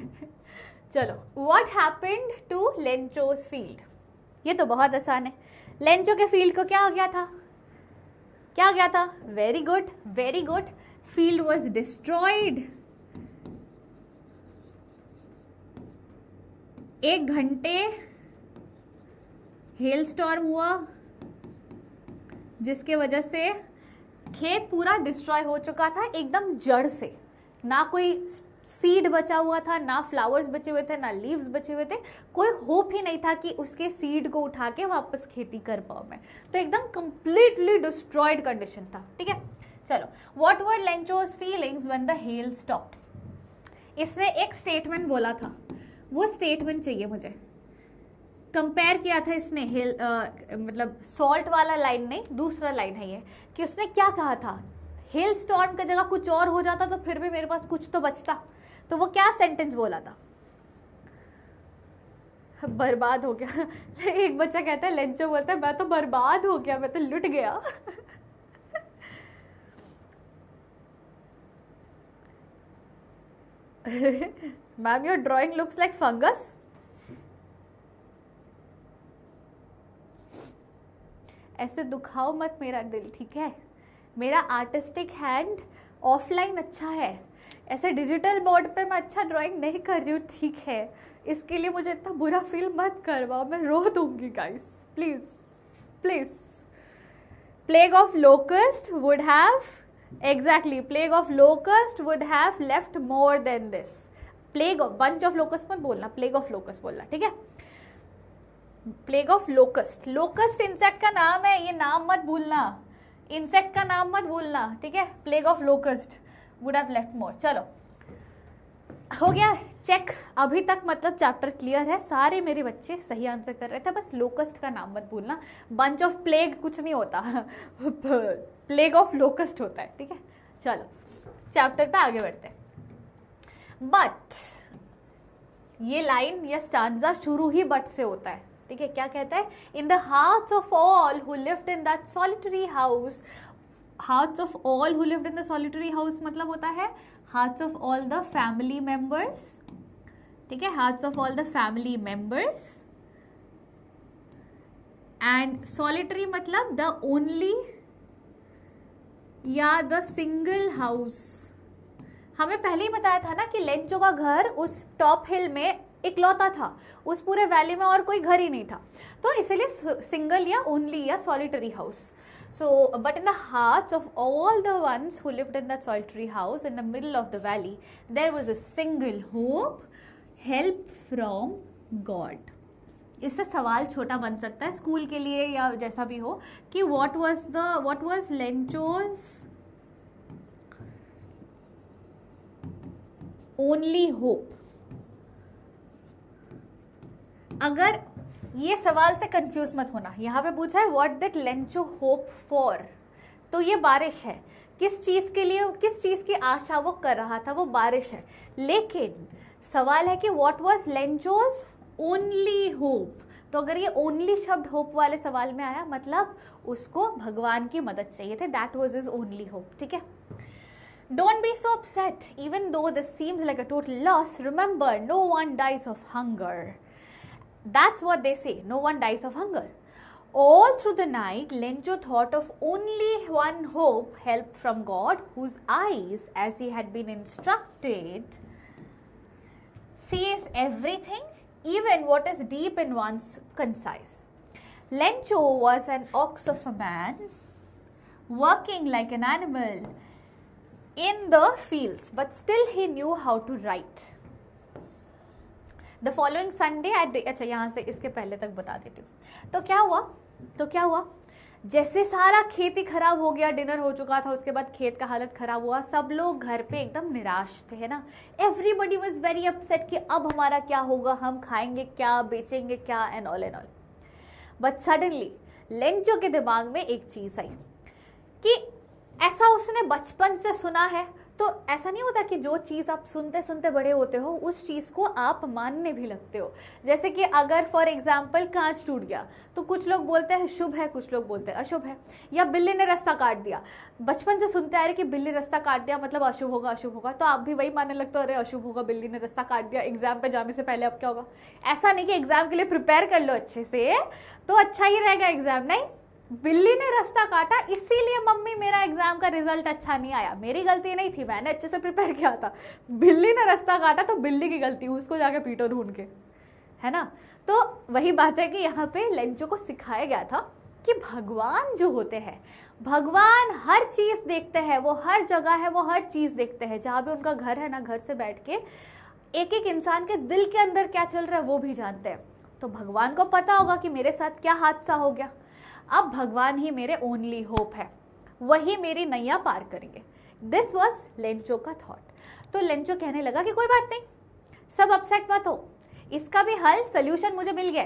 [SPEAKER 1] चलो, व्हाट हैपेंड टू लेंचोस फील्ड, ये तो बहुत आसान है। लेंचो के फील्ड को क्या हो गया था, क्या हो गया था? Very good very good, field was destroyed. 1 घंटे हेल स्टॉर्म हुआ, जिसके वजह से खेत पूरा डिस्ट्रॉय हो चुका था एकदम जड़ से, ना कोई सीड बचा हुआ था, ना फ्लावर्स बचे हुए थे, ना लीव्स बचे हुए थे, कोई होप ही नहीं था कि उसके सीड को उठा के वापस खेती कर पाऊँ मैं, तो एकदम कंप्लीटली डिस्ट्रॉयड कंडीशन था, ठीक है। चलो, what were Lencho's feelings when the hail stopped, इसने एक स्टेटमेंट बोला था, वो स्टेटमेंट चाहिए मुझे। कंपेयर किया था इसने हेल मतलब सॉल्ट वाला लाइन नहीं, दूसरा लाइन है ये, कि उसने क्या कहा था, हेल स्टॉर्म की जगह कुछ और हो जाता तो फिर भी मेरे पास कुछ तो बचता, तो वो क्या सेंटेंस बोला था? बर्बाद हो गया। एक बच्चा कहता है, लेंचो बोलता है मैं तो बर्बाद हो गया, मैं तो लुट गया। Ma'am your drawing looks like fungus. ऐसे दुखाओ मत मेरा दिल, ठीक है, मेरा आर्टिस्टिक हैंड ऑफलाइन अच्छा है, ऐसे डिजिटल बोर्ड पे मैं अच्छा ड्राइंग नहीं कर रही हूँ, ठीक है, इसके लिए मुझे इतना बुरा फील मत करवाओ, मैं रो दूंगी guys, please please. Plague of locust would have, exactly, plague of locust would have left more than this. Plague of, bunch of locust मत बोलना, प्लेग ऑफ लोकस्ट बोलना, ठीक है। Plague of locust, locust insect का नाम है, ये नाम मत भूलना, इंसेक्ट का नाम मत भूलना, ठीक है। Plague of locust would have left more. चलो, हो गया चेक, अभी तक मतलब चैप्टर क्लियर है, सारे मेरे बच्चे सही आंसर कर रहे थे, बस लोकस्ट का नाम मत भूलना, बंच ऑफ प्लेग कुछ नहीं होता, प्लेग ऑफ लोकस्ट होता है, ठीक है। चलो चैप्टर पे आगे बढ़ते हैं। बट ये लाइन, ये स्टांजा शुरू ही बट से होता है, ठीक है। क्या कहता है? In the hearts of all who lived in that solitary house, hearts of all who lived in the solitary house मतलब होता है hearts of all the family members, ठीक है, hearts of all the family members, and solitary मतलब the only या the single house. हमें पहले ही बताया था ना कि लेंचो का घर उस टॉप हिल में इकलौता था, उस पूरे वैली में और कोई घर ही नहीं था, तो इसीलिए सिंगल या ओनली या solitary house. So, but in the hearts of all the ones who lived in that solitary house in the middle of the valley, there was a single hope, help from God. इससे सवाल छोटा बन सकता है school के लिए या जैसा भी हो, कि what was Lencho's only hope? अगर ये सवाल से कंफ्यूज मत होना, यहाँ पे पूछा है what did Lencho hope for, तो ये बारिश है, किस चीज के लिए, किस चीज की आशा वो कर रहा था, वो बारिश है। लेकिन सवाल है कि what was Lencho's only hope, तो अगर ये ओनली शब्द होप वाले सवाल में आया मतलब उसको भगवान की मदद चाहिए थे, that was his only hope, ठीक है। Don't be so upset, even though this seems like a total loss. Remember, no one dies of hunger. That's what they say, no one dies of hunger. All through the night, Lencho thought of only one hope, help from God, whose eyes, as he had been instructed, sees everything, even what is deep in one's conscience. Lencho was an ox of a man, working like an animal. in the fields, but still he knew how to write. The following Sunday at the, अच्छा यहाँ से इसके पहले तक बता देती हूँ. तो क्या हुआ जैसे सारा खेती खराब हो गया, डिनर हो चुका था, उसके बाद खेत का हालत खराब हुआ, सब लोग घर पे एकदम निराश थे, है ना. एवरीबडी वॉज वेरी अपसेट कि अब हमारा क्या होगा, हम खाएंगे क्या, बेचेंगे क्या, and all. But suddenly Lencho के दिमाग में एक चीज आई कि ऐसा उसने बचपन से सुना है. तो ऐसा नहीं होता कि जो चीज़ आप सुनते सुनते बड़े होते हो उस चीज़ को आप मानने भी लगते हो. जैसे कि अगर फॉर एग्जाम्पल कांच टूट गया तो कुछ लोग बोलते हैं शुभ है, कुछ लोग बोलते हैं अशुभ है. या बिल्ली ने रास्ता काट दिया, बचपन से सुनते आ रहे कि बिल्ली रास्ता काट दिया मतलब अशुभ होगा, अशुभ होगा, तो आप भी वही मानने लगते हो, अरे अशुभ होगा, बिल्ली ने रास्ता काट दिया, एग्जाम पे जाने से पहले अब क्या होगा. ऐसा नहीं कि एग्जाम के लिए प्रिपेयर कर लो अच्छे से तो अच्छा ही रहेगा एग्जाम. नहीं, बिल्ली ने रास्ता काटा इसीलिए मम्मी मेरा एग्जाम का रिजल्ट अच्छा नहीं आया. मेरी गलती नहीं थी, मैंने अच्छे से प्रिपेयर किया था. बिल्ली ने रास्ता काटा तो बिल्ली की गलती, उसको जाके पीटो ढूंढ के, है ना. तो वही बात है कि यहाँ पे लेंचो को सिखाया गया था कि भगवान जो होते हैं, भगवान हर चीज देखते हैं, वो हर जगह है, वो हर चीज देखते हैं. जहाँ भी उनका घर है ना, घर से बैठ के एक एक इंसान के दिल के अंदर क्या चल रहा है वो भी जानते हैं. तो भगवान को पता होगा कि मेरे साथ क्या हादसा हो गया. अब भगवान ही मेरे ओनली होप है, वही मेरी नैया पार करेंगे. दिस वॉज लेंचो का थॉट. तो लेंचो कहने लगा कि कोई बात नहीं, सब अपसेट मत हो, इसका भी हल, सोल्यूशन मुझे मिल गया.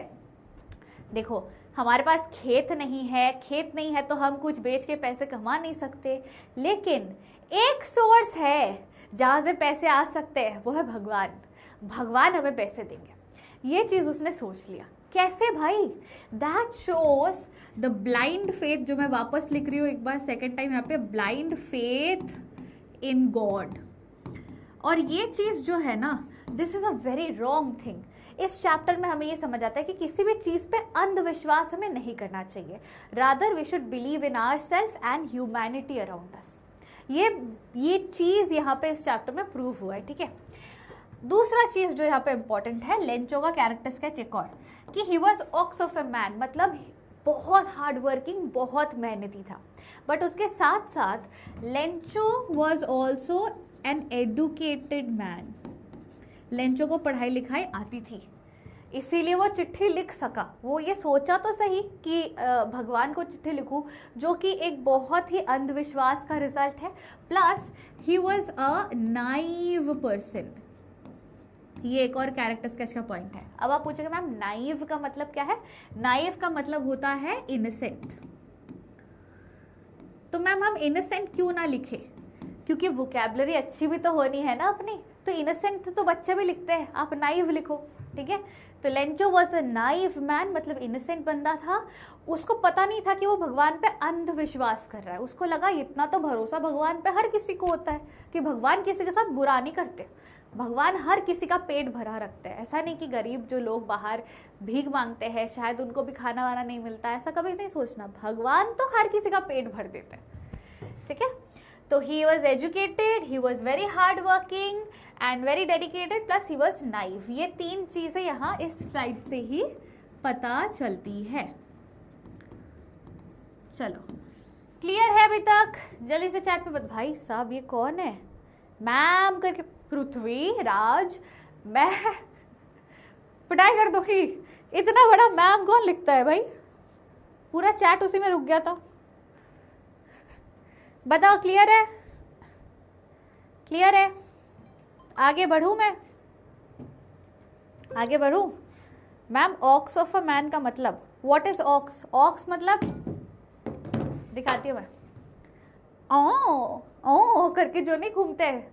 [SPEAKER 1] देखो हमारे पास खेत नहीं है तो हम कुछ बेच के पैसे कमा नहीं सकते, लेकिन एक सोर्स है जहां से पैसे आ सकते हैं, वो है भगवान. भगवान हमें पैसे देंगे. ये चीज उसने सोच लिया. कैसे भाई? That shows the blind faith, जो मैं वापस लिख रही हूँ एक बार सेकेंड टाइम यहाँ पे, ब्लाइंड फेथ इन गॉड. और ये चीज जो है ना, this is a very wrong thing. इस चैप्टर में हमें ये समझ आता है कि किसी भी चीज पे अंधविश्वास हमें नहीं करना चाहिए. Rather we should believe in our self and humanity around us. ये चीज यहाँ पे इस चैप्टर में प्रूव हुआ है. ठीक है. दूसरा चीज जो यहाँ पे इंपॉर्टेंट है, लेंचो का कैरेक्टर स्केच एक और, कि he was ox of a man, मतलब बहुत हार्ड वर्किंग, बहुत मेहनती था. बट उसके साथ साथ Lencho was also an educated man. Lencho को पढ़ाई लिखाई आती थी, इसीलिए वो चिट्ठी लिख सका. वो ये सोचा तो सही कि भगवान को चिट्ठी लिखूं, जो कि एक बहुत ही अंधविश्वास का रिजल्ट है. Plus he was a naive person. ये एक और कैरेक्टर स्केच का पॉइंट है. अब आप पूछोगे मैम नाइव का मतलब क्या है? नाइव का मतलब होता है इनोसेंट. तो मैम हम इनोसेंट क्यों ना लिखे? क्योंकि वोकैबुलरी अच्छी भी तो होनी है ना अपनी. तो इनोसेंट तो बच्चे भी लिखते हैं, आप नाइव लिखो. ठीक है. तो Lencho was a naive man, मतलब इनोसेंट बंदा था. उसको पता नहीं था कि वो भगवान पे अंधविश्वास कर रहा है. उसको लगा इतना तो भरोसा भगवान पे हर किसी को होता है कि भगवान किसी के साथ बुरा नहीं करते, भगवान हर किसी का पेट भरा रखते हैं. ऐसा नहीं कि गरीब जो लोग बाहर भीख मांगते हैं शायद उनको भी खाना वाना नहीं मिलता, ऐसा कभी नहीं सोचना. भगवान तो हर किसी का पेट भर देते हैं. ठीक है. तो he was educated, he was very hard working and very dedicated, plus he was naive. ये तीन चीजें यहाँ इस स्लाइड से ही पता चलती है. चलो क्लियर है अभी तक? जल्दी से चैट पे बता. भाई साहब ये कौन है मैम करके? पृथ्वी राज, मैं पिटाई कर दूंगी. इतना बड़ा मैम कौन लिखता है भाई? पूरा चैट उसी में रुक गया था. बताओ क्लियर है? क्लियर है? आगे बढ़ूं मैं? आगे बढ़ूं? Ma'am ox of a man का मतलब, व्हाट इज ऑक्स? ऑक्स मतलब, दिखाती हूँ मैं. ओ करके जो नहीं घूमते हैं,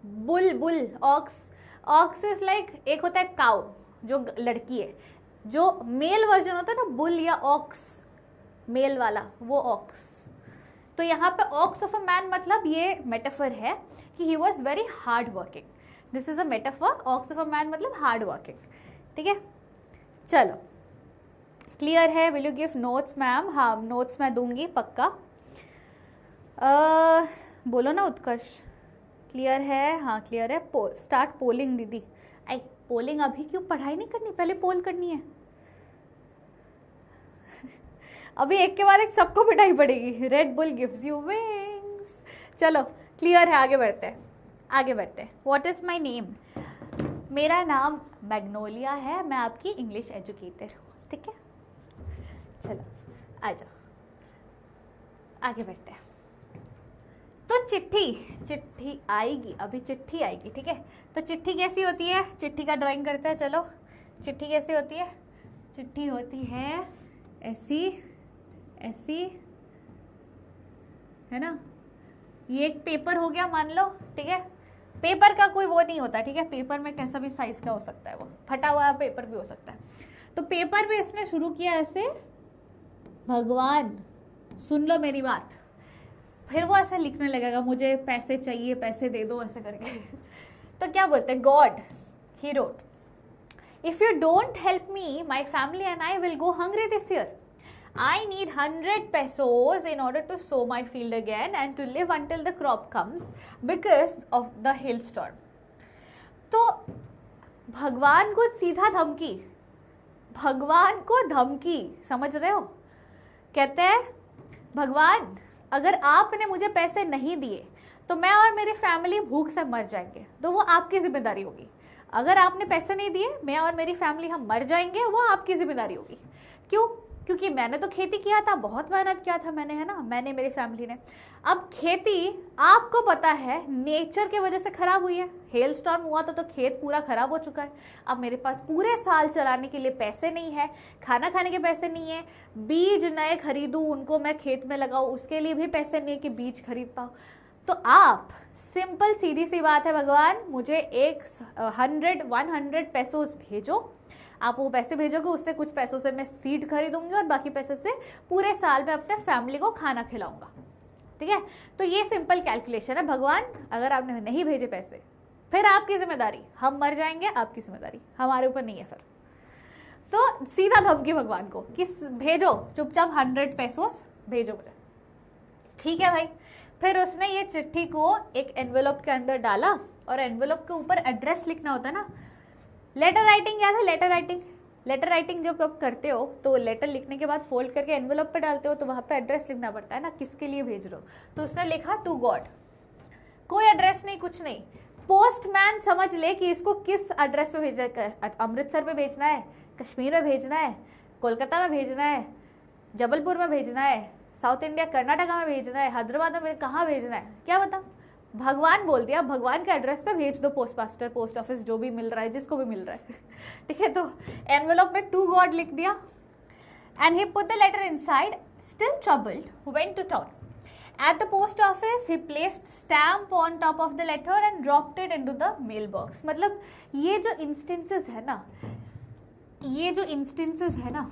[SPEAKER 1] bull. Bull ox. Ox is like, एक होता है काउ जो लड़की है, जो मेल वर्जन होता है ना बुल या ऑक्स, मेल वाला, वो ऑक्स. तो यहाँ पे ऑक्स ऑफ अ मैन मतलब ये मेटाफर है कि he was very hard working. This is a metaphor. Aux of a man मतलब हार्ड वर्किंग. ठीक है. चलो क्लियर है? Will you give notes ma'am? हाँ नोट्स मैं दूंगी पक्का. बोलो ना उत्कर्ष. क्लियर है? हाँ क्लियर है. स्टार्ट पोलिंग दीदी. आई पोलिंग अभी क्यों? पढ़ाई नहीं करनी, पहले पोल करनी है. अभी एक के बाद एक सबको पिटाई पड़ेगी. Red bull gives you wings. चलो क्लियर है, आगे बढ़ते हैं, आगे बढ़ते हैं। What is my name? मेरा नाम मैग्नोलिया है, मैं आपकी इंग्लिश एजुकेटर हूँ, ठीक है। चलो आ जाओ, आगे बढ़ते हैं। तो चिट्ठी आएगी, अभी चिट्ठी आएगी, ठीक है। तो चिट्ठी कैसी होती है? चिट्ठी का ड्राइंग करते हैं, चलो। चिट्ठी कैसी होती है? चिट्ठी होती है ऐसी, ऐसी, है ना। ये एक पेपर हो गया मान लो, ठीक है। पेपर का कोई वो नहीं होता, ठीक है। पेपर में कैसा भी साइज का हो सकता है, वो फटा हुआ पेपर भी हो सकता है। तो पेपर पे इसने शुरू किया ऐसे, भगवान सुन लो मेरी बात। फिर वो ऐसे लिखने लगेगा, मुझे पैसे चाहिए, पैसे दे दो, ऐसे करके। तो क्या बोलते हैं? God, he wrote, if you don't help me, my family and I will go hungry this year. I need 100 pesos in order to sow my field again and to live until the crop comes because of the hailstorm. तो भगवान को सीधा धमकी, भगवान को धमकी, समझ रहे हो? कहते हैं भगवान अगर आपने मुझे पैसे नहीं दिए तो मैं और मेरी फैमिली भूख से मर जाएंगे, तो वो आपकी जिम्मेदारी होगी। अगर आपने पैसे नहीं दिए, मैं और मेरी फैमिली हम मर जाएंगे, वो आपकी जिम्मेदारी होगी। क्यों? क्योंकि मैंने तो खेती किया था, बहुत मेहनत किया था मैंने, है ना, मैंने, मेरी फैमिली ने। अब खेती आपको पता है नेचर के वजह से खराब हुई है, हेल स्टॉर्म हुआ तो खेत पूरा खराब हो चुका है। अब मेरे पास पूरे साल चलाने के लिए पैसे नहीं है, खाना खाने के पैसे नहीं है, बीज नए खरीदूं, उनको मैं खेत में लगाऊं, उसके लिए भी पैसे नहीं है कि बीज खरीद पाऊं। तो आप, सिंपल सीधी सी बात है, भगवान मुझे 100 पेसोस भेजो। आप वो पैसे भेजोगे, उससे कुछ पैसों से मैं सीड खरीदूंगी और बाकी पैसे से पूरे साल में अपने फैमिली को खाना खिलाऊंगा, ठीक है। तो ये सिंपल कैलकुलेशन है। भगवान अगर आपने नहीं भेजे पैसे, फिर आपकी जिम्मेदारी, हम मर जाएंगे, आपकी जिम्मेदारी, हमारे ऊपर नहीं है फिर। तो सीधा धमकी भगवान को कि भेजो, चुपचाप 100 पेसोस भेजो मुझे, ठीक है भाई। फिर उसने ये चिट्ठी को एक एनवेलप के अंदर डाला, और एनवेलप के ऊपर एड्रेस लिखना होता है ना। लेटर राइटिंग क्या था? लेटर राइटिंग जब आप करते हो तो लेटर लिखने के बाद फोल्ड करके एनवेलप पे डालते हो, तो वहां पे एड्रेस लिखना पड़ता है ना, किसके लिए भेज रहे हो। तो उसने लिखा टू गॉड, कोई एड्रेस नहीं, कुछ नहीं। पोस्टमैन समझ ले कि इसको किस एड्रेस पे भेजना है, अमृतसर में भेजना है, कश्मीर में भेजना है, कोलकाता में भेजना है, जबलपुर में भेजना है, साउथ इंडिया कर्नाटका में भेजना है, हैदराबाद में, कहाँ भेजना है, क्या बता। भगवान बोल दिया, भगवान के एड्रेस पे भेज दो, पोस्ट मास्टर, पोस्ट ऑफिस, जो भी मिल रहा है, जिसको भी मिल रहा है, ठीक है। तो एनवेलप में टू गॉड लिख दिया, and he put the letter inside, still troubled, went to town. At the post office, he placed stamp on top of the letter and dropped it into the mailbox. मतलब ये जो instances है ना,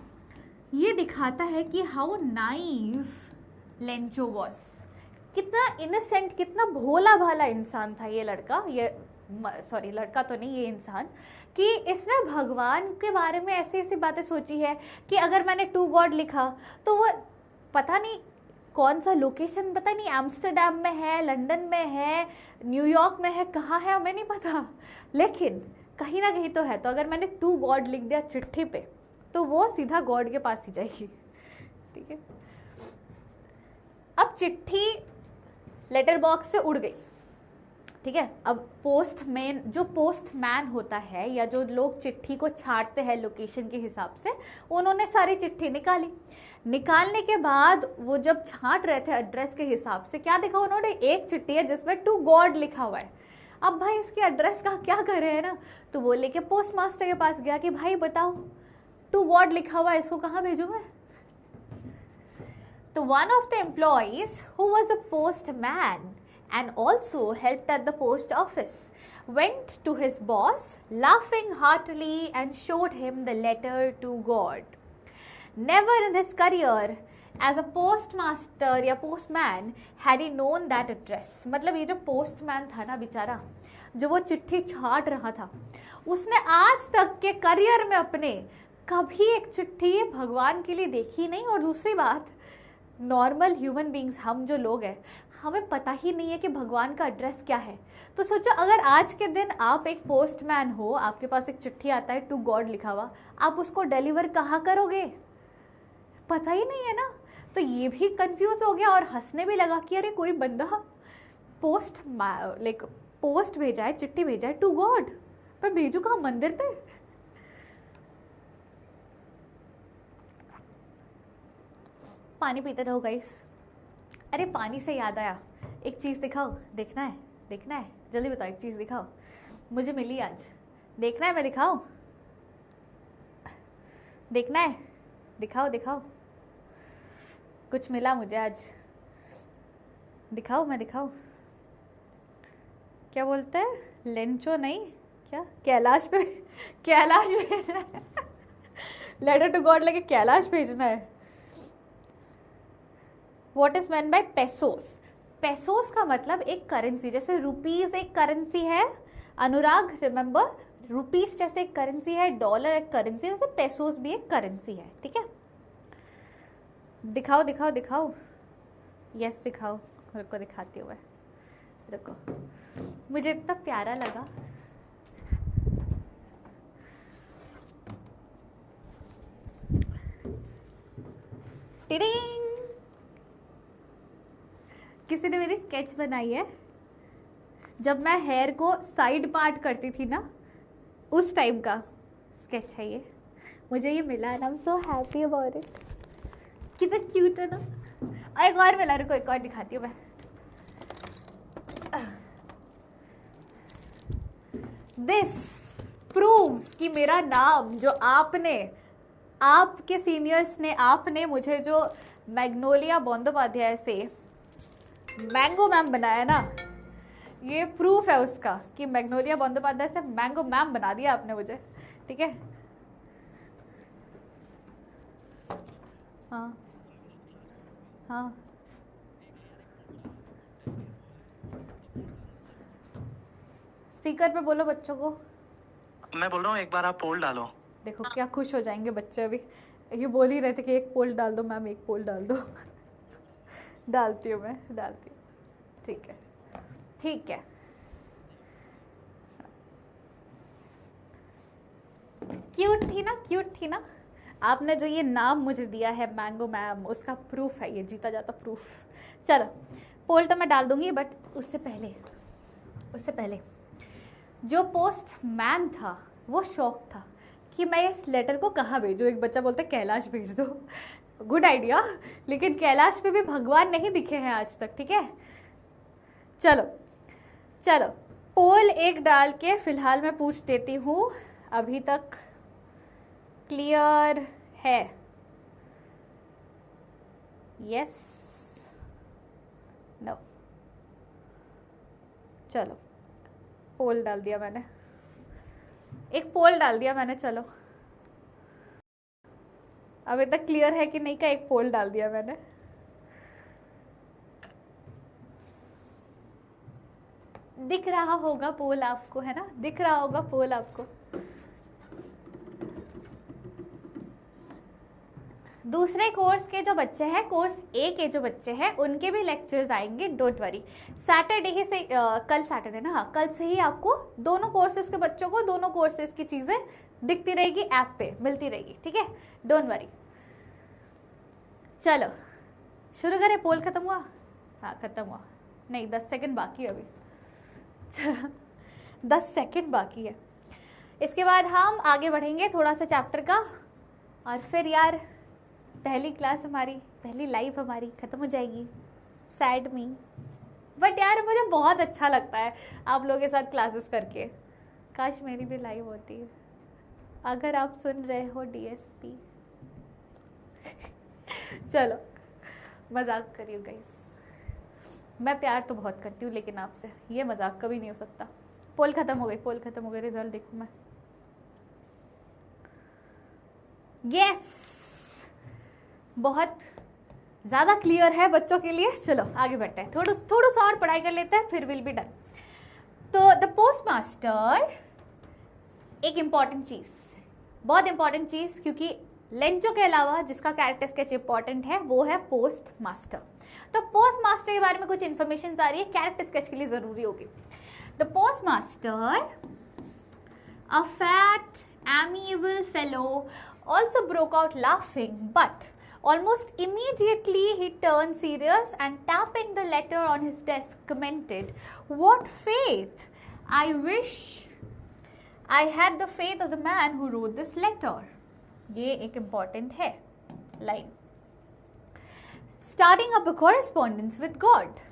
[SPEAKER 1] ये दिखाता है कि हाउ नाइव लेंचो वॉज, कितना इनोसेंट, कितना भोला भाला इंसान था ये लड़का, लड़का तो नहीं, ये इंसान, कि इसने भगवान के बारे में ऐसी ऐसी बातें सोची है कि अगर मैंने टू गॉड लिखा तो वो पता नहीं कौन सा लोकेशन, पता नहीं एम्स्टर्डम में है, लंदन में है, न्यूयॉर्क में है, कहाँ है हमें नहीं पता, लेकिन कहीं ना कहीं तो है। तो अगर मैंने टू गॉड लिख दिया चिट्ठी पे, तो वो सीधा गॉड के पास ही जाएगी, ठीक है। अब चिट्ठी लेटर बॉक्स से उड़ गई, ठीक है। अब पोस्टमैन होता है, या जो लोग चिट्ठी को छांटते हैं लोकेशन के हिसाब से, उन्होंने सारी चिट्ठी निकालने के बाद वो जब छांट रहे थे एड्रेस के हिसाब से, क्या देखा उन्होंने? एक चिट्ठी है जिसमें टू गॉड लिखा हुआ है। अब भाई इसके एड्रेस का क्या कर रहे हैं ना, तो वो लेके पोस्ट मास्टर के पास गया कि भाई बताओ, टू गॉड लिखा हुआ है, इसको कहाँ भेजूं मैं? तो one of the employees, who was a postman and also helped at the post office, went to his boss, laughing heartily, and showed him the letter to God. Never in his career as a postmaster या postman had he known that address. मतलब ये जो postman था ना बेचारा, जो वो चिट्ठी छाट रहा था, उसने आज तक के करियर में अपने कभी एक चिट्ठी भगवान के लिए देखी नहीं। और दूसरी बात, नॉर्मल ह्यूमन बींग्स, हम जो लोग हैं, हमें पता ही नहीं है कि भगवान का एड्रेस क्या है। तो सोचो अगर आज के दिन आप एक पोस्टमैन हो, आपके पास एक चिट्ठी आता है टू गॉड लिखा हुआ, आप उसको डिलीवर कहाँ करोगे? पता ही नहीं है ना। तो ये भी कंफ्यूज हो गया और हंसने भी लगा कि अरे कोई बंदा पोस्ट लाइक पोस्ट भेजा है, चिट्ठी भेजा है टू गॉड, पर भेजू कहाँ, मंदिर पे? पानी पीते रहो गाइस। अरे पानी से याद आया, एक चीज़ दिखाओ, देखना है, देखना है, जल्दी बताओ, एक चीज़ दिखाओ, मुझे मिली आज, देखना है, मैं दिखाऊं? देखना है, दिखाओ दिखाओ, कुछ मिला मुझे आज, दिखाओ, मैं दिखाऊं? क्या बोलते हैं, लेंचो नहीं, क्या कैलाश पे, कैलाश भेजना है लेटर टू गॉड लेके कैलाश भेजना है। What is mean by pesos? Pesos का मतलब एक करेंसी, जैसे रुपीज एक करेंसी है, अनुराग रिमेंबर, रुपीज जैसे एक करेंसी है, डॉलर एक करेंसी है, वैसे पेसोस भी एक करेंसी है, ठीक है? दिखाओ दिखाओ दिखाओ, यस दिखाओ, रुको दिखाती हूँ मैं, रुको, मुझे इतना प्यारा लगा। टिडिंग, किसी ने मेरी स्केच बनाई है, जब मैं हेयर को साइड पार्ट करती थी ना, उस टाइम का स्केच है ये, मुझे ये मिला and I am so happy about it. कितना क्यूट है ना। एक और मिला, रुको एक और दिखाती हूँ मैं। दिस प्रूव्स कि मेरा नाम जो आपने, आपके सीनियर्स ने, आपने मुझे जो मैग्नोलिया बंदोपाध्याय से मैंगो मैम बनाया ना, ये प्रूफ है उसका कि मैग्नोलिया बंदोपाध्याय से मैंगो मैम बना दिया आपने मुझे, ठीक है? हाँ हाँ, स्पीकर पे बोलो बच्चों को।
[SPEAKER 2] मैं बोल रहा हूँ एक बार आप पोल डालो।
[SPEAKER 1] देखो क्या खुश हो जाएंगे बच्चे, अभी ये बोल ही रहे थे कि एक पोल डाल दो मैम, एक पोल डाल दो डालती हूँ मैं, डालती हूँ, ठीक है ठीक है। क्यूट थी ना, क्यूट थी ना? आपने जो ये नाम मुझे दिया है मैंगो मैम, उसका प्रूफ है ये, जीता जाता प्रूफ। चलो पोल तो मैं डाल दूंगी, बट उससे पहले जो पोस्ट मैन था वो शौक था कि मैं इस लेटर को कहाँ भेजूँ। एक बच्चा बोलता है कैलाश भेज दो, गुड आइडिया, लेकिन कैलाश पे भी भगवान नहीं दिखे हैं आज तक, ठीक है? चलो चलो पोल एक डाल के फिलहाल मैं पूछ देती हूँ, अभी तक क्लियर है? Yes, no? चलो पोल डाल दिया मैंने, एक पोल डाल दिया मैंने, चलो अभी तक क्लियर है कि नहीं का एक पोल डाल दिया मैंने। दिख रहा होगा पोल आपको, है ना? दिख रहा होगा पोल आपको। दूसरे कोर्स के जो बच्चे हैं, कोर्स ए के जो बच्चे हैं, उनके भी लेक्चर्स आएंगे, डोंट वरी। सैटरडे ही से कल सैटरडे ना, हाँ, कल से ही आपको दोनों कोर्सेज के बच्चों को दोनों कोर्सेज की चीज़ें दिखती रहेगी, ऐप पे मिलती रहेगी, ठीक है? Don't worry. चलो शुरू करें। पोल खत्म हुआ? हाँ खत्म हुआ, नहीं 10 सेकंड बाकी है अभी 10 सेकंड बाकी है। इसके बाद हम आगे बढ़ेंगे थोड़ा सा चैप्टर का, और फिर यार पहली क्लास हमारी, पहली लाइफ हमारी ख़त्म हो जाएगी। सैड मी, बट यार मुझे बहुत अच्छा लगता है आप लोगों के साथ क्लासेस करके। काश मेरी भी लाइव होती है। अगर आप सुन रहे हो डीएसपी चलो मजाक करियो गाइस, मैं प्यार तो बहुत करती हूँ, लेकिन आपसे ये मजाक कभी नहीं हो सकता। पोल खत्म हो गई, पोल खत्म हो गई, रिजल्ट देखूँ मैं। यस, बहुत ज़्यादा क्लियर है बच्चों के लिए। चलो आगे बढ़ते हैं, थोड़ा सा और पढ़ाई कर लेते हैं, फिर विल बी डन। तो द पोस्ट मास्टर, एक इम्पॉर्टेंट चीज़, बहुत इंपॉर्टेंट चीज़, क्योंकि लेंचो के अलावा जिसका कैरेक्टर स्केच इंपॉर्टेंट है वो है पोस्ट मास्टर। तो पोस्ट मास्टर के बारे में कुछ इन्फॉर्मेशन आ रही है, कैरेक्टर स्केच के लिए ज़रूरी होगी। The post master, a fat amiable fellow, also broke out laughing, but Almost immediately he turned serious and tapping the letter on his desk commented, "What faith! I wish I had the faith of the man who wrote this letter." ये एक important है line. Starting up a correspondence with God.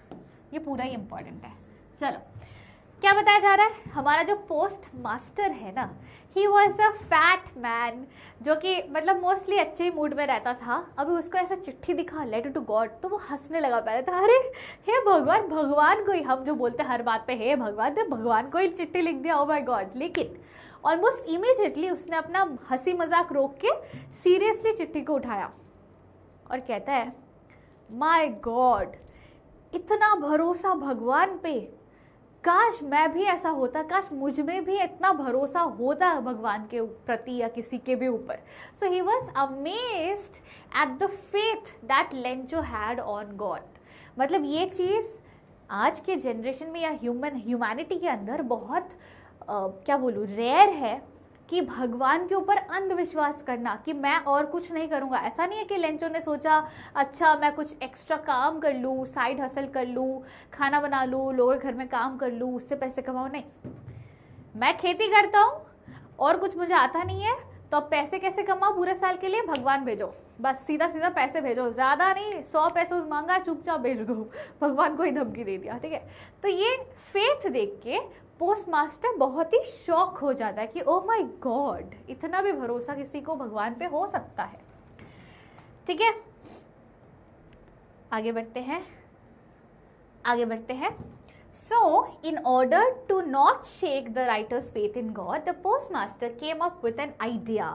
[SPEAKER 1] ये पूरा ही important है. चलो क्या बताया जा रहा है, हमारा जो पोस्ट मास्टर है ना, he was a fat man, जो कि मतलब मोस्टली अच्छे ही मूड में रहता था. अभी उसको ऐसा चिट्ठी दिखा, लेटर टू गॉड, तो वो हंसने लगा पहले था. अरे हे भगवान, भगवान को ही हम जो बोलते हैं हर बात पे हे भगवान, तो भगवान को ही चिट्ठी लिख दिया. Oh my God. लेकिन ऑलमोस्ट इमीडिएटली उसने अपना हंसी मजाक रोक के सीरियसली चिट्ठी को उठाया और कहता है, माय गॉड, इतना भरोसा भगवान पे, काश मैं भी ऐसा होता, काश मुझ में भी इतना भरोसा होता भगवान के प्रति या किसी के भी ऊपर. So he was amazed at the faith that Lencho had on God. मतलब ये चीज़ आज के जनरेशन में या ह्यूमैनिटी के अंदर बहुत क्या बोलूँ, रेयर है कि भगवान के ऊपर अंधविश्वास करना कि मैं और कुछ नहीं करूँगा. ऐसा नहीं है कि लेंचो ने सोचा अच्छा मैं कुछ एक्स्ट्रा काम कर लूँ, साइड हसल कर लूँ, खाना बना लूँ, लोगों के घर में काम कर लूँ, उससे पैसे कमाऊँ. नहीं, मैं खेती करता हूँ और कुछ मुझे आता नहीं है, तो अब पैसे कैसे कमाओ पूरे साल के लिए, भगवान भेजो, बस सीधा सीधा पैसे भेजो, ज़्यादा नहीं, 100 पैसे मांगा चुपचाप भेज दो. भगवान को ही धमकी दे दिया. ठीक है, तो ये फेथ देख के पोस्ट मास्टर बहुत ही शॉक हो जाता है कि ओ माय गॉड, इतना भी भरोसा किसी को भगवान पे हो सकता है. ठीक है, आगे बढ़ते हैं. So, in order to not shake the writer's faith in God, the postmaster came up with an idea: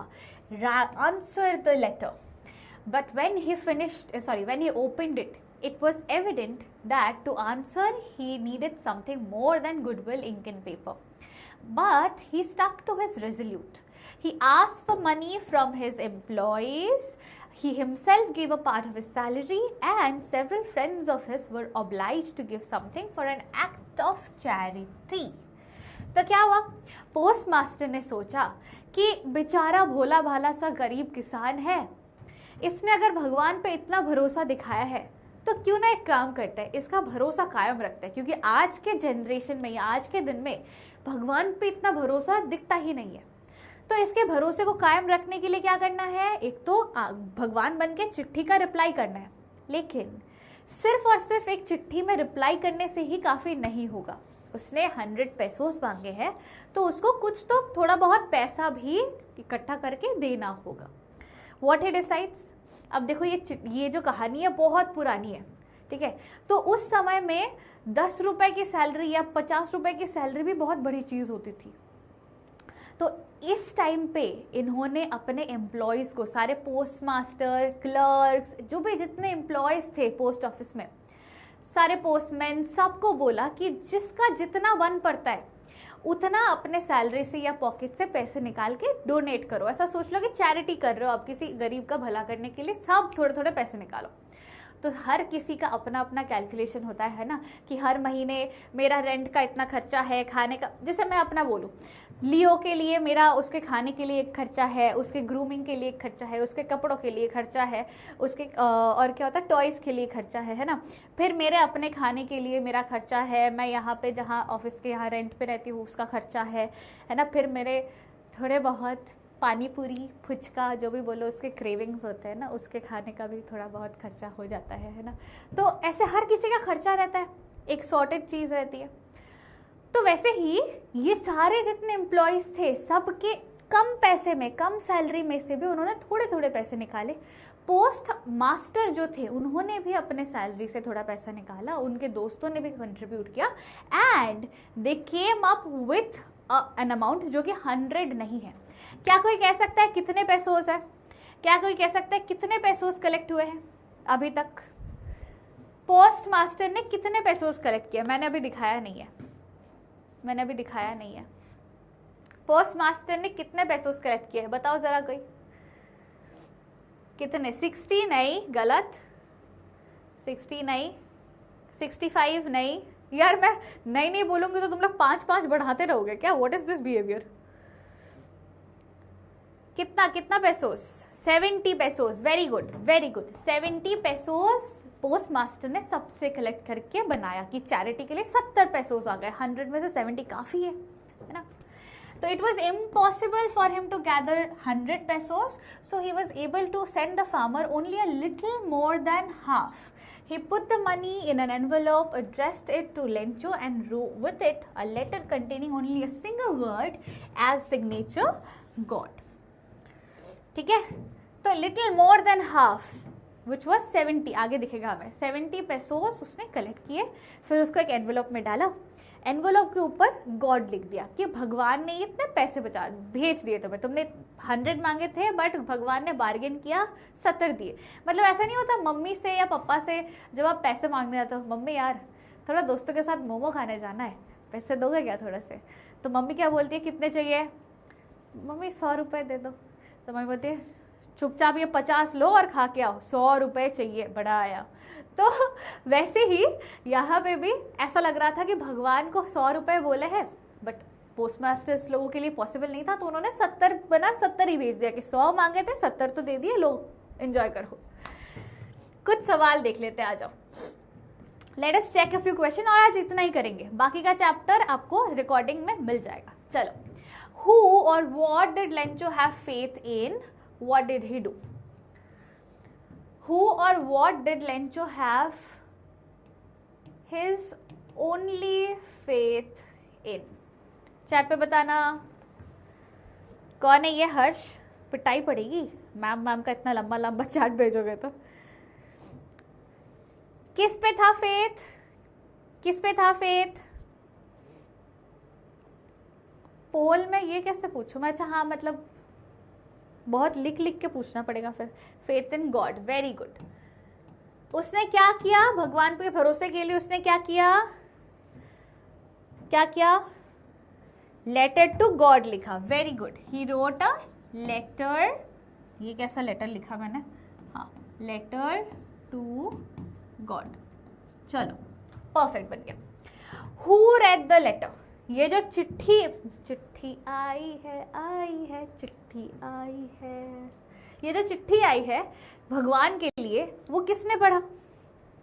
[SPEAKER 1] answer the letter. But when he opened it, it was evident that to answer he needed something more than goodwill, ink and paper. But he stuck to his resolute. He asked for money from his employees. He himself gave a part of his salary, and several friends of his were obliged to give something for an act of charity. तो क्या हुआ, post master ने सोचा कि बेचारा भोला भाला सा गरीब किसान है, इसने अगर भगवान पे इतना भरोसा दिखाया है तो क्यों ना एक काम करता है, इसका भरोसा कायम रखता है. क्योंकि आज के जनरेशन में या आज के दिन में भगवान पे इतना भरोसा दिखता ही नहीं है. तो इसके भरोसे को कायम रखने के लिए क्या करना है, एक तो भगवान बन के चिट्ठी का रिप्लाई करना है. लेकिन सिर्फ और सिर्फ एक चिट्ठी में रिप्लाई करने से ही काफ़ी नहीं होगा. उसने 100 पेसोस मांगे हैं, तो उसको कुछ तो थोड़ा बहुत पैसा भी इकट्ठा करके देना होगा. व्हाट ही डिसाइड्स, अब देखो ये जो कहानी है बहुत पुरानी है. ठीक है, तो उस समय में 10 रुपए की सैलरी या 50 रुपए की सैलरी भी बहुत बड़ी चीज़ होती थी. तो इस टाइम पे इन्होंने अपने एम्प्लॉयज़ को, सारे पोस्ट मास्टर, क्लर्क्स, जो भी जितने एम्प्लॉयज़ थे पोस्ट ऑफिस में, सारे पोस्टमैन, सबको बोला कि जिसका जितना बन पड़ता है उतना अपने सैलरी से या पॉकेट से पैसे निकाल के डोनेट करो. ऐसा सोच लो कि चैरिटी कर रहे हो आप, किसी गरीब का भला करने के लिए सब थोड़े थोड़े पैसे निकालो. तो हर किसी का अपना अपना कैलकुलेशन होता है ना, कि हर महीने मेरा रेंट का इतना खर्चा है, खाने का, जैसे मैं अपना बोलूँ, लियो के लिए मेरा उसके खाने के लिए एक खर्चा है, उसके ग्रूमिंग के लिए एक खर्चा है, उसके कपड़ों के लिए खर्चा है, उसके और क्या होता है टॉयज़ के लिए खर्चा है ना. फिर मेरे अपने खाने के लिए मेरा खर्चा है, मैं यहाँ पे जहाँ ऑफिस के यहाँ रेंट पे रहती हूँ उसका खर्चा है ना. फिर मेरे थोड़े बहुत पानी पूरी, फुचका, जो भी बोलो उसके क्रेविंग्स होते हैं ना, उसके खाने का भी थोड़ा बहुत खर्चा हो जाता है ना. तो ऐसे हर किसी का खर्चा रहता है, एक सॉर्टेड चीज़ रहती है. तो वैसे ही ये सारे जितने एम्प्लॉयज़ थे, सबके कम पैसे में, कम सैलरी में से भी उन्होंने थोड़े थोड़े पैसे निकाले. पोस्ट मास्टर जो थे उन्होंने भी अपने सैलरी से थोड़ा पैसा निकाला, उनके दोस्तों ने भी कंट्रीब्यूट किया, and they came up with an amount जो कि 100 नहीं है. क्या कोई कह सकता है कितने पैसोस है? क्या कोई कह सकता है कितने पैसोस कलेक्ट हुए हैं अभी तक? पोस्ट मास्टर ने कितने पैसोस कलेक्ट किया? मैंने अभी दिखाया नहीं है. पोस्ट मास्टर ने कितने पैसोस कलेक्ट किए हैं बताओ जरा कोई. कितने? 60 नहीं, गलत. 60 नहीं, 65 नहीं. यार मैं नहीं बोलूंगी तो तुम लोग 5 बढ़ाते रहोगे क्या? What is this behaviour? कितना पैसोस? 70 pesos, very good very good. 70 pesos post master ने सबसे कलेक्ट करके बनाया कि चैरिटी के लिए 70 पेसोस आ गए। 100 में से 70 काफ़ी है ना। तो it was impossible for him to gather 100 pesos, so he was able to send the farmer only a little more than half. He put the money in an envelope, addressed it to Lencho and wrote with it a letter containing only a single word as signature God. ठीक है, तो little more than half which was 70, आगे दिखेगा हमें 70 pesos उसने collect किए, फिर उसको एक एनवेलप में डाला। एनवेलप के ऊपर गॉड लिख दिया कि भगवान ने इतने पैसे भेज दिए तुम्हें, तुमने 100 मांगे थे बट भगवान ने बार्गेन किया 70 दिए। मतलब ऐसा नहीं होता मम्मी से या पापा से जब आप पैसे मांगने जाते हो, मम्मी यार थोड़ा दोस्तों के साथ मोमो खाने जाना है, पैसे दोगे क्या थोड़ा से? तो मम्मी क्या बोलती है, कितने चाहिए? मम्मी 100 रुपये दे दो। तो मम्मी बोलती है चुपचाप ये 50 लो और खा के आओ, 100 रुपये चाहिए, बड़ा आया। तो वैसे ही यहाँ पे भी ऐसा लग रहा था कि भगवान को 100 रुपये बोले हैं, बट पोस्ट मास्टर्स लोगों के लिए पॉसिबल नहीं था, तो उन्होंने 70 ही भेज दिया कि 100 मांगे थे 70 तो दे दिए, लो एंजॉय करो। कुछ सवाल देख लेते हैं, आ जाओ। Let us check a few question, और आज इतना ही करेंगे, बाकी का चैप्टर आपको रिकॉर्डिंग में मिल जाएगा। चलो, हु और what did Lencho have faith in, what did he do? Who or what did Lencho have his only faith in? Chat पे बताना कौन है ये। हर्ष, पिटाई पड़ेगी मैम का इतना लंबा लंबा चैट भेजोगे तो। किस पे था फेथ, किस पे था फेथ? पोल में ये कैसे पूछूं मैं? अच्छा हाँ, मतलब बहुत लिख लिख के पूछना पड़ेगा फिर। Faith in God, very good. उसने क्या किया भगवान पे भरोसे के लिए? उसने क्या किया, क्या किया? लेटर टू गॉड लिखा, very good. He wrote a letter, ये कैसा लेटर लिखा मैंने? हाँ, लेटर टू गॉड। चलो, परफेक्ट बन गया। Who read the letter? ये जो चिट्ठी आई है, चिट्ठी आई है, ये जो चिट्ठी आई है भगवान के लिए, वो किसने पढ़ा?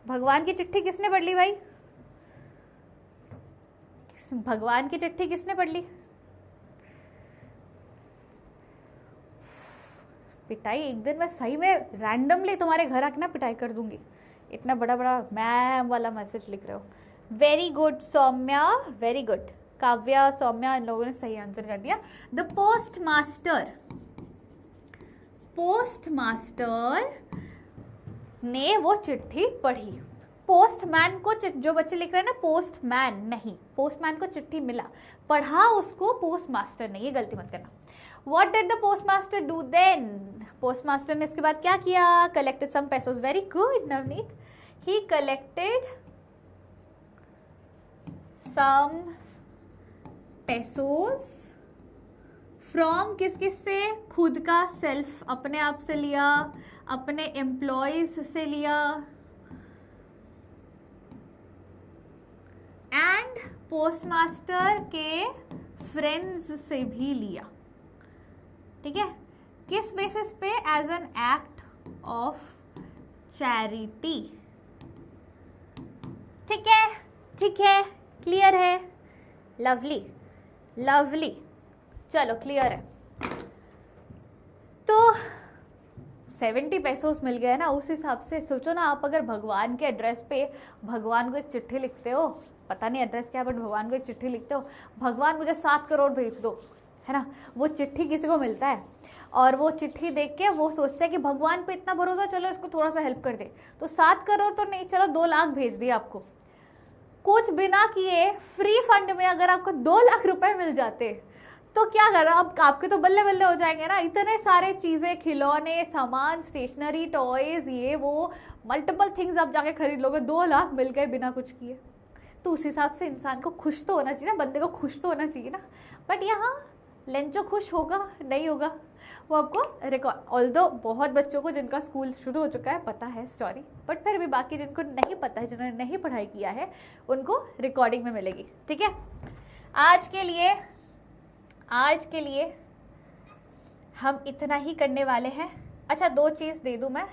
[SPEAKER 1] भगवान की चिट्ठी किसने पढ़ ली भाई? भगवान की चिट्ठी किसने पढ़ ली? पिटाई एक दिन मैं सही में रैंडमली तुम्हारे घर आके ना पिटाई कर दूंगी, इतना बड़ा बड़ा मैम वाला मैसेज लिख रहे हो। Very good Saumya, very good. Kavya, Saumya, इन लोगों ने सही आंसर कर दिया। द पोस्ट मास्टर ने वो चिट्ठी पढ़ी। पोस्टमैन को, जो बच्चे लिख रहे हैं ना पोस्टमैन नहीं, पोस्टमैन को चिट्ठी मिला, पढ़ा उसको पोस्ट मास्टर ने, ये गलती मत करना। What did the postmaster do then? Postmaster ने इसके बाद क्या किया? Collected some pesos, very good Navneet. He collected some pesos from किस से? खुद का सेल्फ, अपने आप से लिया, अपने एम्प्लॉयज से लिया, एंड पोस्टमास्टर के फ्रेंड्स से भी लिया। ठीक है, किस बेसिस पे? As an act of charity. ठीक है, ठीक है, क्लियर है, लवली लवली। चलो क्लियर है। तो 70 पेसोस मिल गए ना, उस हिसाब से सोचो ना, आप अगर भगवान के एड्रेस पे भगवान को एक चिट्ठी लिखते हो, पता नहीं एड्रेस क्या, बट भगवान को एक चिट्ठी लिखते हो, भगवान मुझे 7 करोड़ भेज दो, है ना, वो चिट्ठी किसी को मिलता है और वो चिट्ठी देख के वो सोचता है कि भगवान पे इतना भरोसा, चलो इसको थोड़ा सा हेल्प कर दे, तो 7 करोड़ तो नहीं, चलो 2 लाख भेज दिया आपको। कुछ बिना किए फ्री फंड में अगर आपको 2 लाख रुपए मिल जाते तो क्या करा, अब आपके तो बल्ले बल्ले हो जाएंगे ना। इतने सारे चीज़ें, खिलौने, सामान, स्टेशनरी, टॉयज, ये वो मल्टीपल थिंग्स आप जाके खरीद लोगे, 2 लाख मिल गए बिना कुछ किए। तो उस हिसाब से इंसान को खुश तो होना चाहिए ना, बंदे को खुश तो होना चाहिए ना। बट यहाँ लेंचो खुश होगा नहीं होगा वो आपको रिकॉर्ड, ऑल्दो बहुत बच्चों को जिनका स्कूल शुरू हो चुका है पता है स्टोरी, बट फिर भी बाकी जिनको नहीं पता है, जिन्होंने नहीं पढ़ाई किया है, उनको रिकॉर्डिंग में मिलेगी। ठीक है, आज के लिए हम इतना ही करने वाले हैं। अच्छा 2 चीज़ दे दूँ मैं,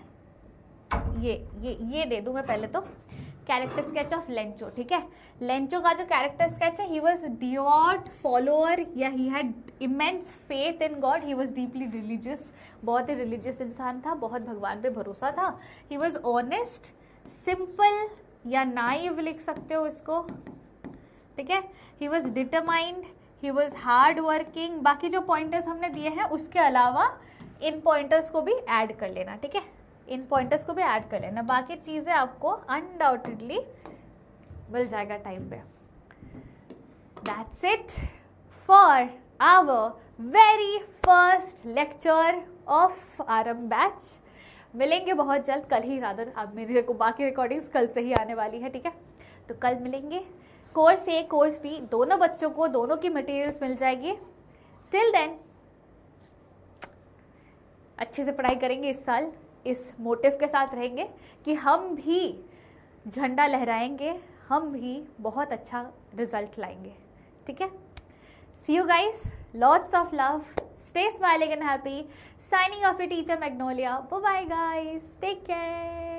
[SPEAKER 1] ये दे दूँ मैं पहले तो, कैरेक्टर स्केच ऑफ लेंचो, ठीक है। लेंचो का जो कैरेक्टर स्केच है, ही वॉज डिवोट फॉलोअर या he had immense faith in God, he was deeply religious, बहुत ही रिलीजियस इंसान था, बहुत भगवान पे भरोसा था। ही वॉज ऑनेस्ट, सिंपल या नाइव लिख सकते हो इसको, ठीक है। He was determined, he was hard working. बाकी जो पॉइंटर्स हमने दिए हैं उसके अलावा इन पॉइंटर्स को भी ऐड कर लेना, ठीक है, इन पॉइंटर्स को भी ऐड कर लेना। बाकी चीज़ें आपको अनडाउटेडली मिल जाएगा टाइम पे। That's it for our very first lecture of Aarambh batch. मिलेंगे बहुत जल्द, कल ही रादर, अब मेरे को बाकी रिकॉर्डिंग्स कल से ही आने वाली है, ठीक है। तो कल मिलेंगे। कोर्स ए कोर्स बी दोनों बच्चों को दोनों की मटेरियल्स मिल जाएगी। टिल देन अच्छे से पढ़ाई करेंगे इस साल, इस मोटिव के साथ रहेंगे कि हम भी झंडा लहराएंगे, हम भी बहुत अच्छा रिजल्ट लाएंगे, ठीक है। See you guys, lots of love, stay smiling and happy. Signing off your teacher Magnolia. Bye bye guys, take care.